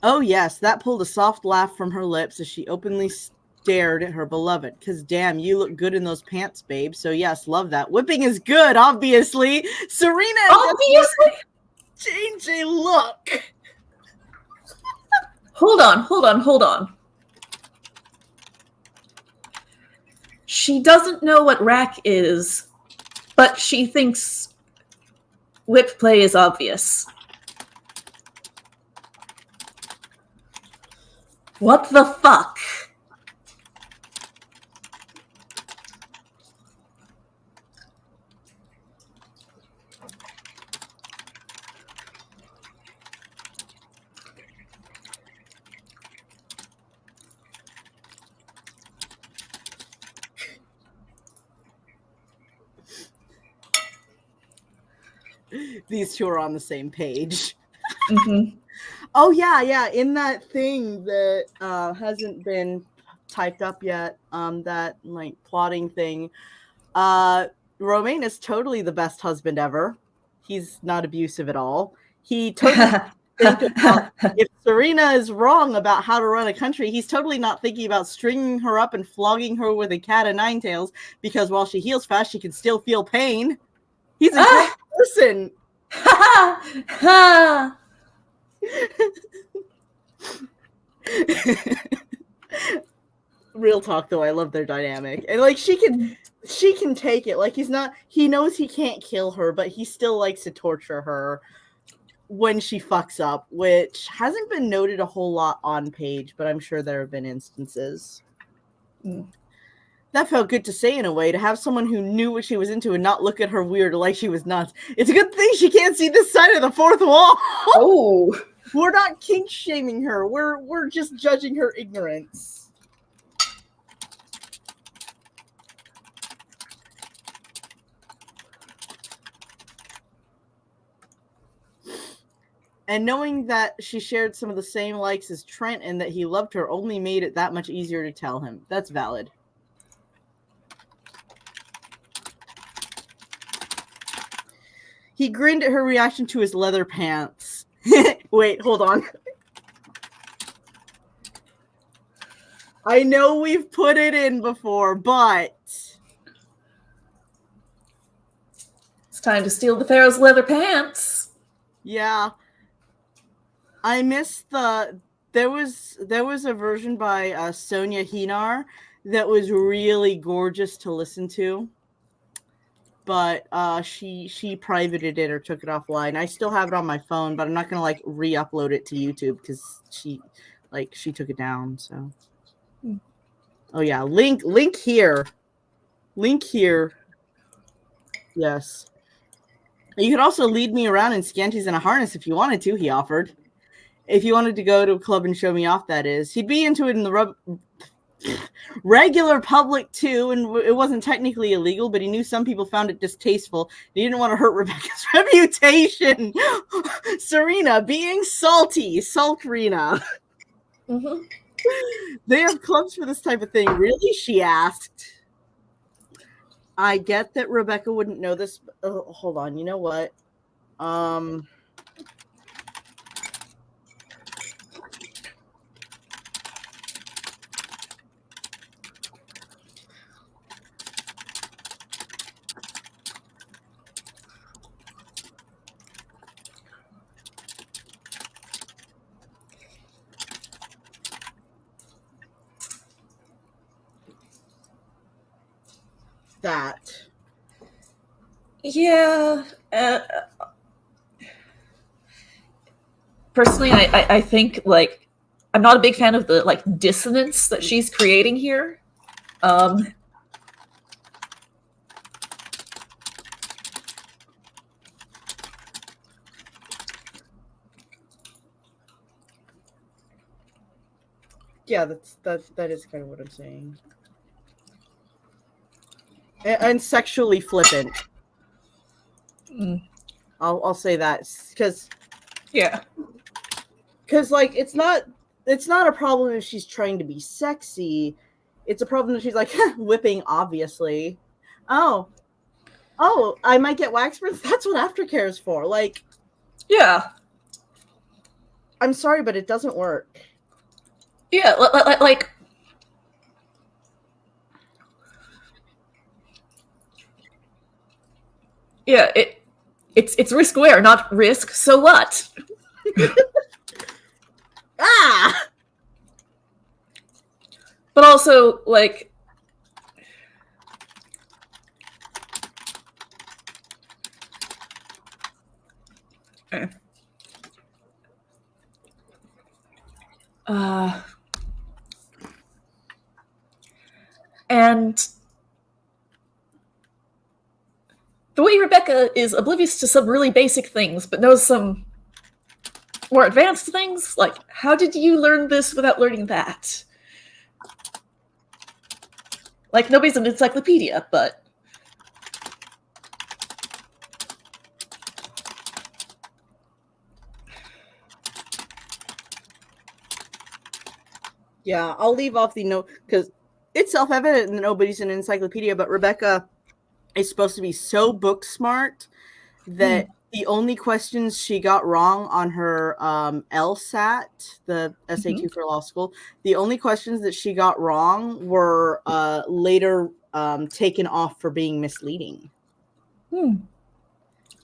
Oh, yes, that pulled a soft laugh from her lips as she openly stared at her beloved. Because, damn, you look good in those pants, babe. So, yes, love that. Whipping is good, obviously. Serena Obviously? Change a look. Hold on. She doesn't know what rack is, but she thinks whip play is obvious. What the fuck? These two are on the same page. Mm-hmm. Oh, yeah. In that thing that hasn't been typed up yet, that, like, plotting thing, Romain is totally the best husband ever. He's not abusive at all. He totally think about if Serena is wrong about how to run a country, he's totally not thinking about stringing her up and flogging her with a cat of 9 tails because while she heals fast, she can still feel pain. He's a great person. Real talk though, I love their dynamic. And like she can take it. Like he knows he can't kill her, but he still likes to torture her when she fucks up, which hasn't been noted a whole lot on page, but I'm sure there have been instances. That felt good to say in a way, to have someone who knew what she was into and not look at her weird like she was nuts. It's a good thing she can't see this side of the fourth wall. Oh. We're not kink shaming her. We're just judging her ignorance. And knowing that she shared some of the same likes as Trent and that he loved her only made it that much easier to tell him. That's valid. He grinned at her reaction to his leather pants. Wait, hold on. I know we've put it in before, but... It's time to steal the Pharaoh's leather pants. Yeah. I missed the... There was a version by Sonia Hinar that was really gorgeous to listen to. But she privated it or took it offline. I still have it on my phone, but I'm not gonna like re-upload it to YouTube because she took it down. So, oh yeah, link here, Yes, you could also lead me around in scanties and a harness if you wanted to. He offered, if you wanted to go to a club and show me off. That is, he'd be into it in the regular public too, and it wasn't technically illegal, but he knew some people found it distasteful. He didn't want to hurt Rebecca's reputation. Serena being Saltrina. Mm-hmm. They have clubs for this type of thing. Really? She asked. I get that Rebecca wouldn't know this. Hold on. You know what? that. Yeah. Personally, I think, like, I'm not a big fan of the, like, dissonance that she's creating here. Yeah, that is kind of what I'm saying. And sexually flippant. I'll say that because Yeah. like it's not a problem if she's trying to be sexy. It's a problem if she's like whipping, obviously. Oh, I might get wax burns. That's what aftercare is for. Like, yeah. I'm sorry, but it doesn't work. Yeah, like, yeah, it's risk aware, not risk. So what? Ah! But also, like, and the way Rebecca is oblivious to some really basic things, but knows some more advanced things. Like, how did you learn this without learning that? Like, nobody's an encyclopedia, but Yeah, I'll leave off the note because it's self-evident that nobody's an encyclopedia, but Rebecca is supposed to be so book smart that the only questions she got wrong on her LSAT, the SAT for law school, the only questions that she got wrong were later taken off for being misleading.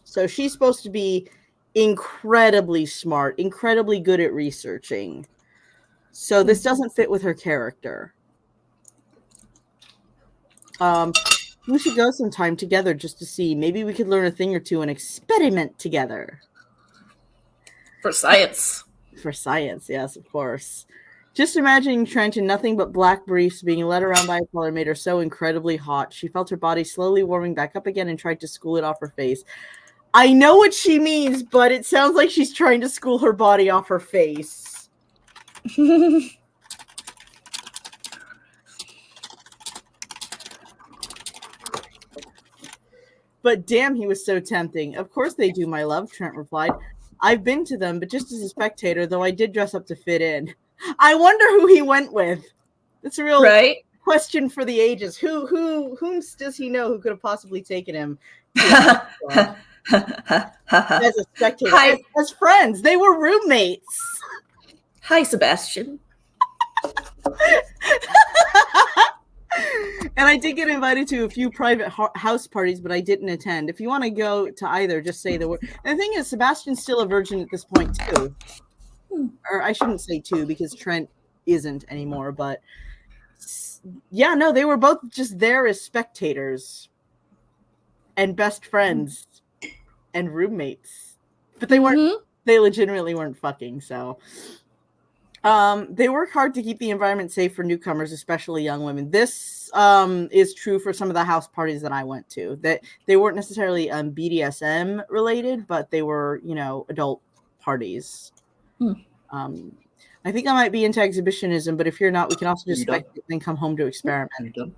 So she's supposed to be incredibly smart, incredibly good at researching. So this doesn't fit with her character. We should go sometime together just to see. Maybe we could learn a thing or two and experiment together. for science. For science, yes, of course. Just imagining Trent in nothing but black briefs being led around by a color made her so incredibly hot. She felt her body slowly warming back up again and tried to school it off her face. I know what she means, but it sounds like she's trying to school her body off her face. But damn, he was so tempting. Of course they do, my love, Trent replied. I've been to them, but just as a spectator, though I did dress up to fit in. I wonder who he went with. It's a real question for the ages. Whom does he know who could have possibly taken him as a spectator? As friends. They were roommates. Hi, Sebastian. And I did get invited to a few private house parties, but I didn't attend. If you want to go to either, just say the word. And the thing is, Sebastian's still a virgin at this point, too. Or I shouldn't say too, because Trent isn't anymore. But yeah, no, they were both just there as spectators and best friends and roommates. But they weren't, they legitimately weren't fucking, so... they work hard to keep the environment safe for newcomers, especially young women. This is true for some of the house parties that I went to. That they weren't necessarily BDSM related, but they were, adult parties. I think I might be into exhibitionism, but if you're not, we can also just spectate and come home to experiment. Are you done?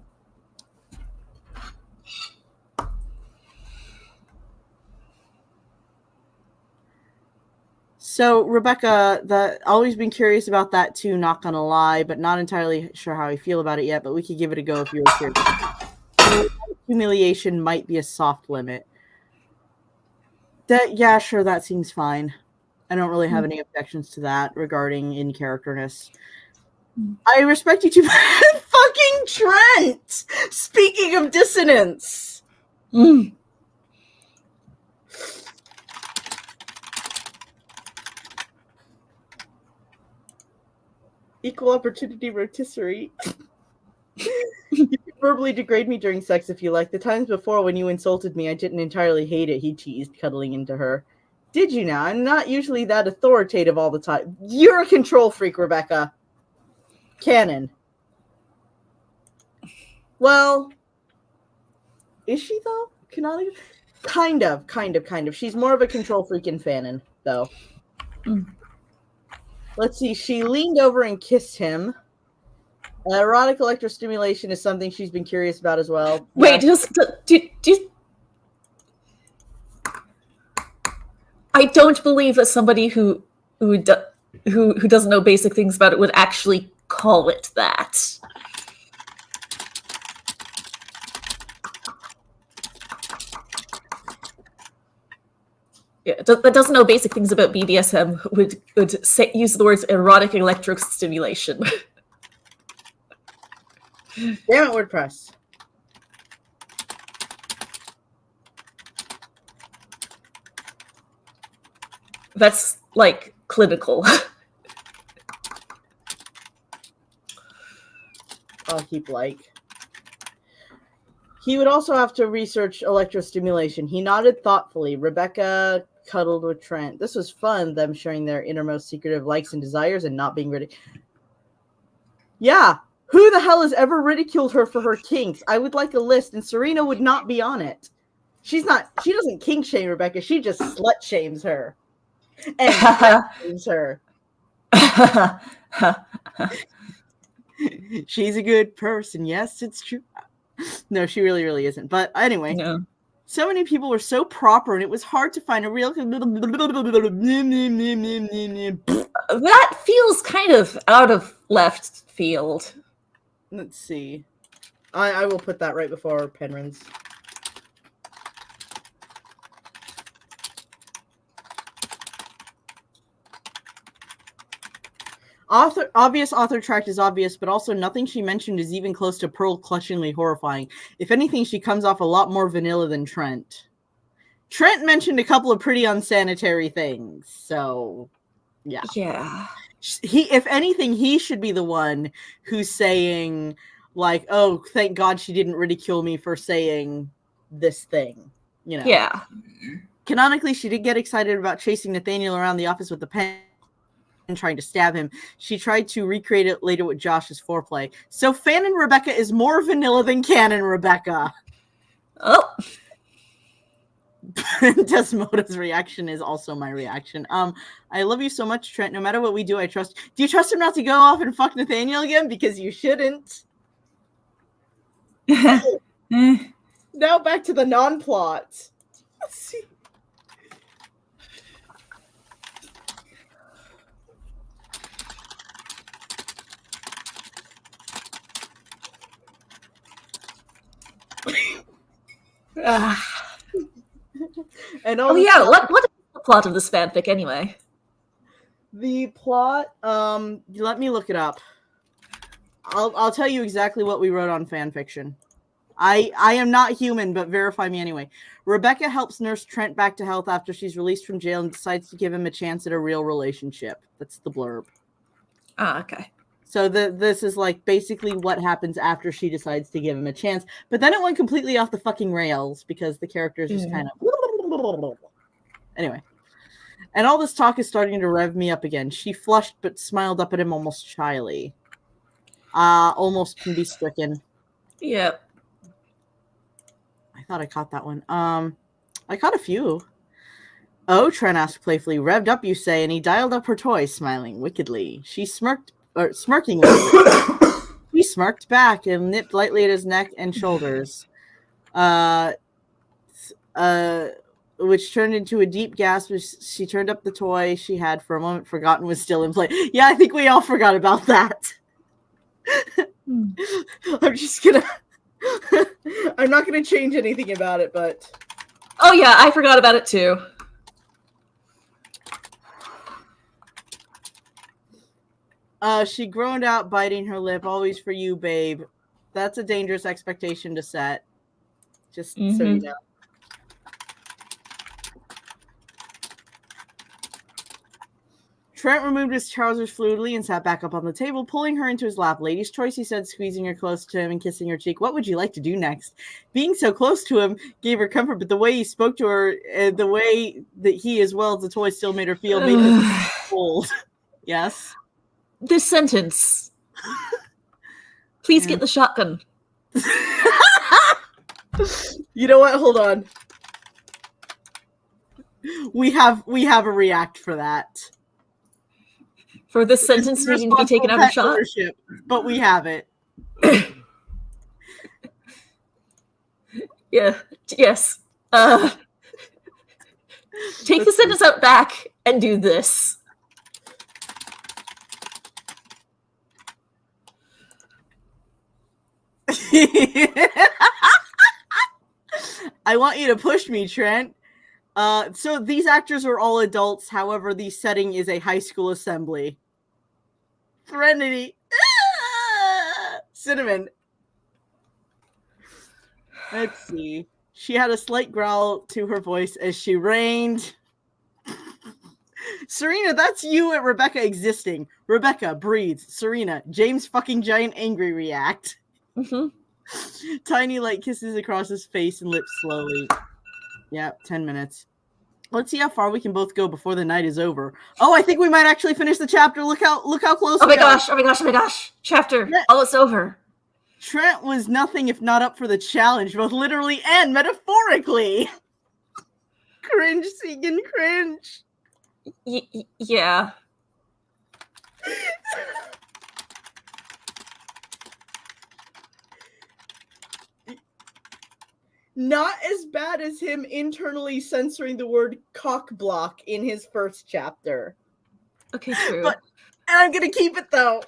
So, Rebecca, always been curious about that too, not gonna lie, but not entirely sure how I feel about it yet, but we could give it a go if you're curious. Humiliation might be a soft limit. Yeah, sure, that seems fine. I don't really have any objections to that regarding in-characterness. I respect you too. Fucking Trent! Speaking of dissonance! Equal opportunity rotisserie. You can verbally degrade me during sex if you like. The times before when you insulted me, I didn't entirely hate it, he teased, cuddling into her. Did you now? I'm not usually that authoritative all the time. You're a control freak, Rebecca. Canon. Well, is she though? Canonically? Kind of. She's more of a control freak in fanon, though. Let's see. She leaned over and kissed him. Erotic electrostimulation is something she's been curious about as well. Wait, I don't believe that somebody who doesn't know basic things about it would actually call it that. Yeah, that doesn't know basic things about BDSM would use the words erotic electrostimulation. Damn it, WordPress. That's like clinical. I'll keep like. He would also have to research electrostimulation. He nodded thoughtfully. Rebecca cuddled with Trent. This was fun, them sharing their innermost secretive likes and desires and not being ridiculed. Yeah, who the hell has ever ridiculed her for her kinks? I would like a list, and Serena would not be on it. She doesn't kink shame Rebecca, she just slut shames her. And shames her. She's a good person. Yes, it's true. No, she really, really isn't. But anyway, no. So many people were so proper, and it was hard to find a real. That feels kind of out of left field. Let's see. I will put that right before Penryn's. Obvious author tract is obvious, but also nothing she mentioned is even close to Pearl clutchingly horrifying. If anything, she comes off a lot more vanilla than Trent. Trent mentioned a couple of pretty unsanitary things, so yeah. Yeah. If anything, he should be the one who's saying, like, oh, thank God she didn't ridicule me for saying this thing. You know? Yeah. Canonically, she did get excited about chasing Nathaniel around the office with the pen and trying to stab him. She tried to recreate it later with Josh's foreplay. So Fanon Rebecca is more vanilla than Canon Rebecca. Oh. Desmoda's reaction is also my reaction. I love you so much, Trent. No matter what we do, I trust. Do you trust him not to go off and fuck Nathaniel again? Because you shouldn't. Now back to the non-plot. Let's see. And what is the plot of this fanfic anyway? The plot, let me look it up. I'll tell you exactly what we wrote on fanfiction. I am not human, but verify me anyway. Rebecca helps nurse Trent back to health after she's released from jail and decides to give him a chance at a real relationship. That's the blurb. Ah, okay. So this is like basically what happens after she decides to give him a chance. But then it went completely off the fucking rails because the characters just kind of... Anyway. And all this talk is starting to rev me up again. She flushed but smiled up at him almost shyly. Almost can be stricken. Yep. I thought I caught that one. I caught a few. Oh, Trent asked playfully. Revved up, you say, and he dialed up her toy, smiling wickedly. She smirked, or smirking. He smirked back and nipped lightly at his neck and shoulders. Which turned into a deep gasp as she turned up the toy she had for a moment forgotten was still in play. Yeah, I think we all forgot about that. I'm just gonna... I'm not gonna change anything about it, but... Oh yeah, I forgot about it too. She groaned out, biting her lip. Always for you, babe. That's a dangerous expectation to set. Just so you know. Trent removed his trousers fluidly and sat back up on the table, pulling her into his lap. Lady's choice, he said, squeezing her close to him and kissing her cheek. What would you like to do next? Being so close to him gave her comfort, but the way he spoke to her and the way that he, as well as the toy, still made her feel made her cold. Yes? This sentence. Please get the shotgun. You know what? Hold on. We have a react for that. For this sentence needing to be taken out of shot? But we have it. Yeah. Yes. Take the sentence out back and do this. I want you to push me, Trent. So these actors are all adults. However, the setting is a high school assembly. Threnody. Cinnamon. Let's see. She had a slight growl to her voice as she rained. Serena, that's you at Rebecca existing. Rebecca breathes. Serena, James fucking giant angry react. Mm-hmm. Tiny light kisses across his face and lips slowly. Yeah, 10 minutes. Let's see how far we can both go before the night is over. Oh, I think we might actually finish the chapter. Look how close. Oh my gosh. Chapter. It's over. Trent was nothing if not up for the challenge, both literally and metaphorically. Cringe, Segan, cringe. Yeah. Not as bad as him internally censoring the word cock block in his first chapter. Okay, true. And I'm gonna keep it though.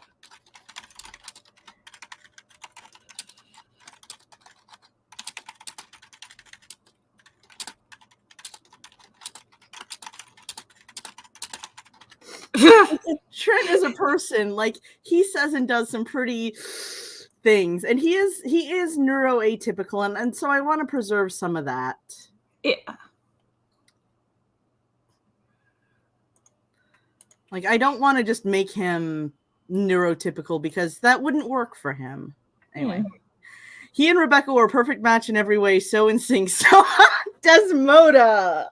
Trent is a person, like, he says and does some pretty things, and he is neuroatypical, and so I want to preserve some of that. Yeah. Like, I don't want to just make him neurotypical because that wouldn't work for him. Anyway. He and Rebecca were a perfect match in every way, so in sync. So Desmoda.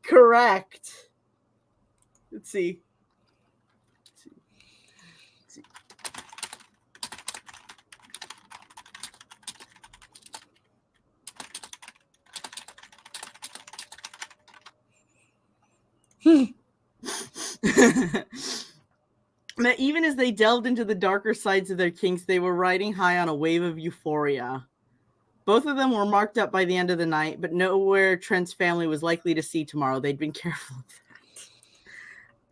Correct. Let's see. But even as they delved into the darker sides of their kinks, they were riding high on a wave of euphoria. Both of them were marked up by the end of the night, but nowhere Trent's family was likely to see tomorrow. They'd been careful of that.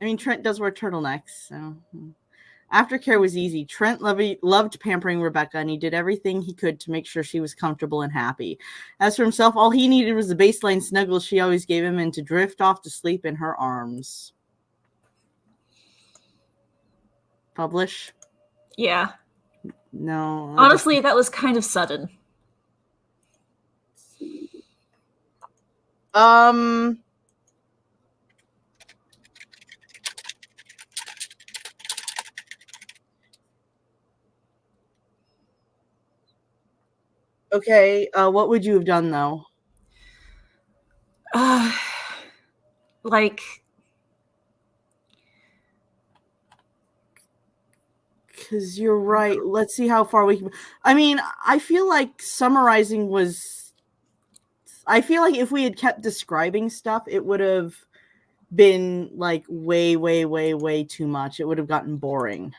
I mean, Trent does wear turtlenecks, so... Aftercare was easy. Trent loved pampering Rebecca, and he did everything he could to make sure she was comfortable and happy. As for himself, all he needed was the baseline snuggle she always gave him and to drift off to sleep in her arms. Publish? Yeah. No. Honestly, that was kind of sudden. Okay, what would you have done, though? Like... Because you're right. Let's see how far we can... I mean, I feel like summarizing was... I feel like if we had kept describing stuff, it would have been, like, way too much. It would have gotten boring.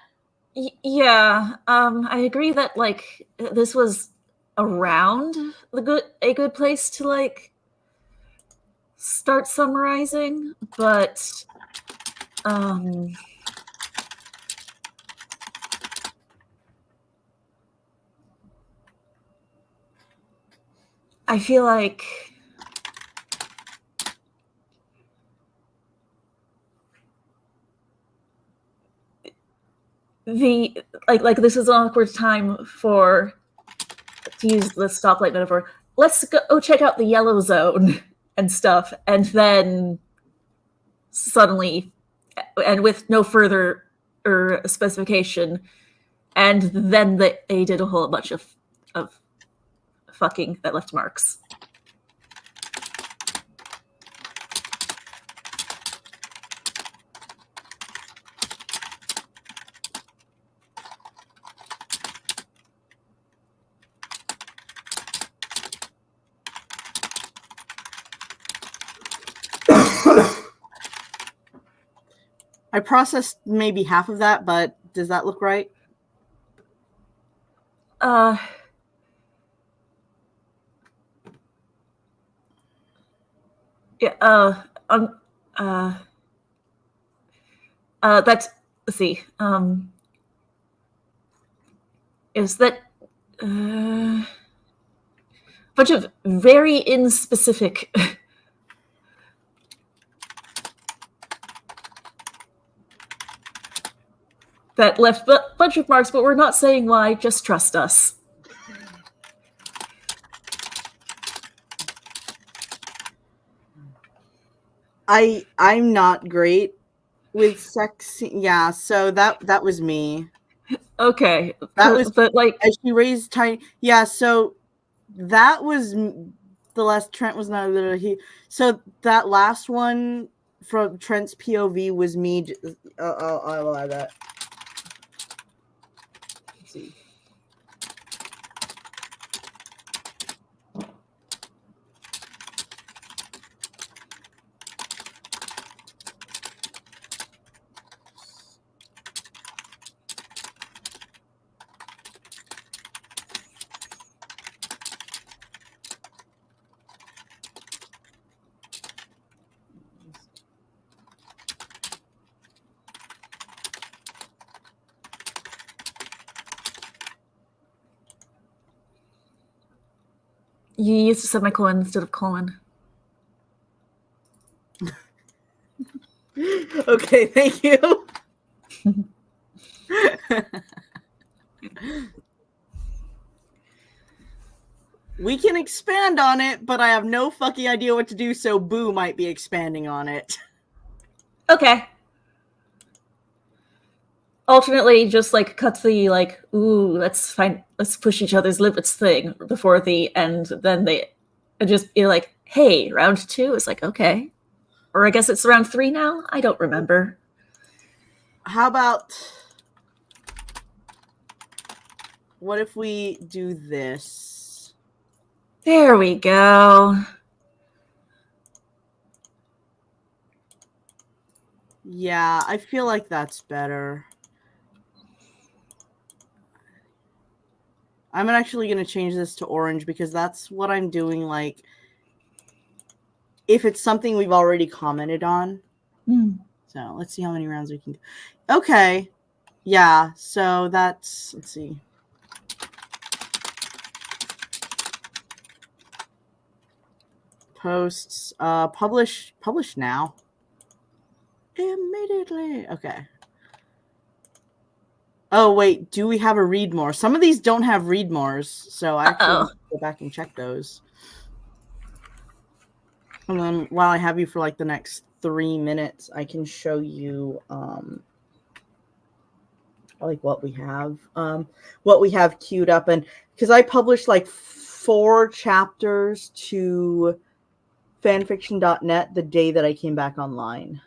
Yeah, I agree that, like, this was around a good place to, like, start summarizing, but I feel like this is an awkward time to use the stoplight metaphor. Let's go check out the yellow zone and stuff, and then suddenly and with no further specification. And then they did a whole bunch of fucking that left marks. I processed maybe half of that, but does that look right? Yeah, that's, let's see, is that a bunch of very inspecific that left a bunch of marks, but we're not saying why, just trust us. I'm not great with sex. Yeah, so that was me. Okay. That was, but like, as she raised tiny. Yeah, so that was the last. Trent was not he. So that last one from Trent's POV was me. I'll add that. Let's see. you used a semicolon instead of colon. Okay, thank you. We can expand on it, but I have no fucking idea what to do, so Boo might be expanding on it. Okay. Alternately, just like cut the like, ooh, let's push each other's limits thing before the end. Then they just be like, hey, round 2 is like, okay. Or I guess it's round 3 now? I don't remember. How about, what if we do this? There we go. Yeah, I feel like that's better. I'm actually going to change this to orange because that's what I'm doing, like, if it's something we've already commented on. So let's see how many rounds we can do. Okay. Yeah, so that's, let's see. Posts, publish now. Immediately. Okay. Oh, wait, do we have a read more? Some of these don't have read mores, so I actually go back and check those. And then while I have you for like the next 3 minutes, I can show you like what we have queued up. And because I published like 4 chapters to fanfiction.net the day that I came back online.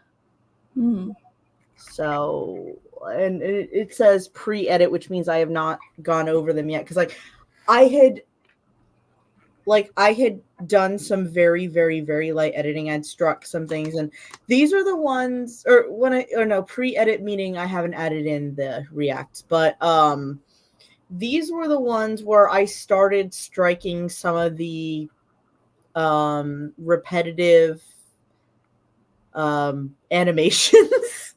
So, and it says pre-edit, which means I have not gone over them yet. Because I had done some very, very, very light editing. I'd struck some things, and these are the ones, pre-edit meaning I haven't added in the React, but these were the ones where I started striking some of the repetitive animations.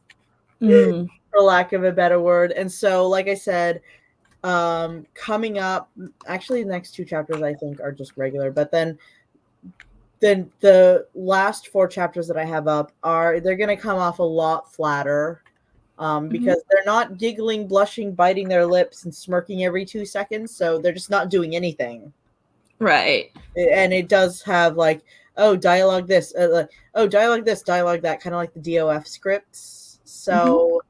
For lack of a better word. And so, like I said, coming up, actually the next 2 chapters I think are just regular, but then the last 4 chapters that I have up they're going to come off a lot flatter, because they're not giggling, blushing, biting their lips, and smirking every 2 seconds, so they're just not doing anything. Right. And it does have like, oh, dialogue this, dialogue this, dialogue that, kind of like the DOF scripts. So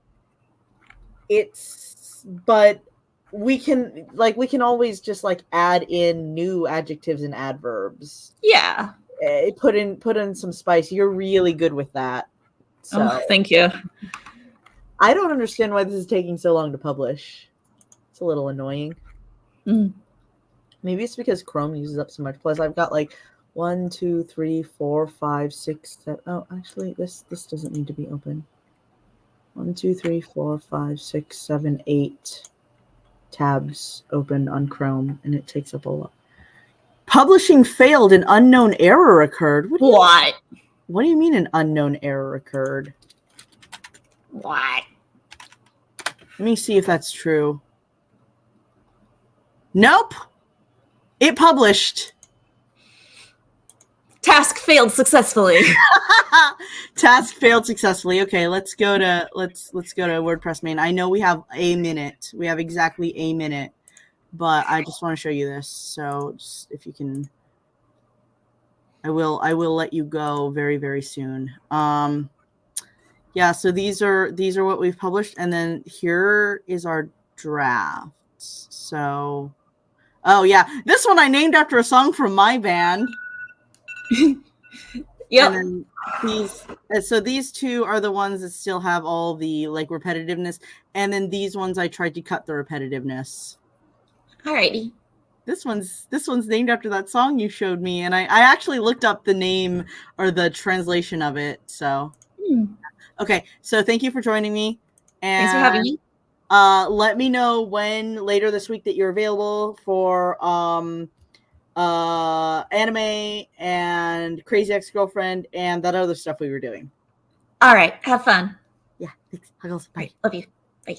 but we can always just like add in new adjectives and adverbs. Yeah. Put in some spice. You're really good with that. So Oh, thank you. I don't understand why this is taking so long to publish. It's a little annoying. Maybe it's because Chrome uses up so much. Plus, I've got like 1, 2, 3, 4, 5, 6, 7. Oh, actually, this doesn't need to be open. 1, 2, 3, 4, 5, 6, 7, 8 tabs open on Chrome, and it takes up a lot. Publishing failed. An unknown error occurred. What? What do you mean an unknown error occurred? What? Let me see if that's true. Nope. It published. Task failed successfully. Task failed successfully. Okay, let's go to WordPress main. I know we have a minute. We have exactly a minute, but I just want to show you this. So just, if you can, I will let you go very, very soon. Yeah, so these are what we've published, and then here is our drafts. So, oh yeah, this one I named after a song from my band. Yep. And then these two are the ones that still have all the like repetitiveness, and then these ones I tried to cut the repetitiveness. Alrighty. This one's named after that song you showed me, and I actually looked up the name or the translation of it. So okay, so thank you for joining me. And Thanks for having me. Let me know when later this week that you're available for anime and Crazy Ex-Girlfriend and that other stuff we were doing. All right. Have fun. Yeah, thanks. Huggles. Bye. Love you. Bye.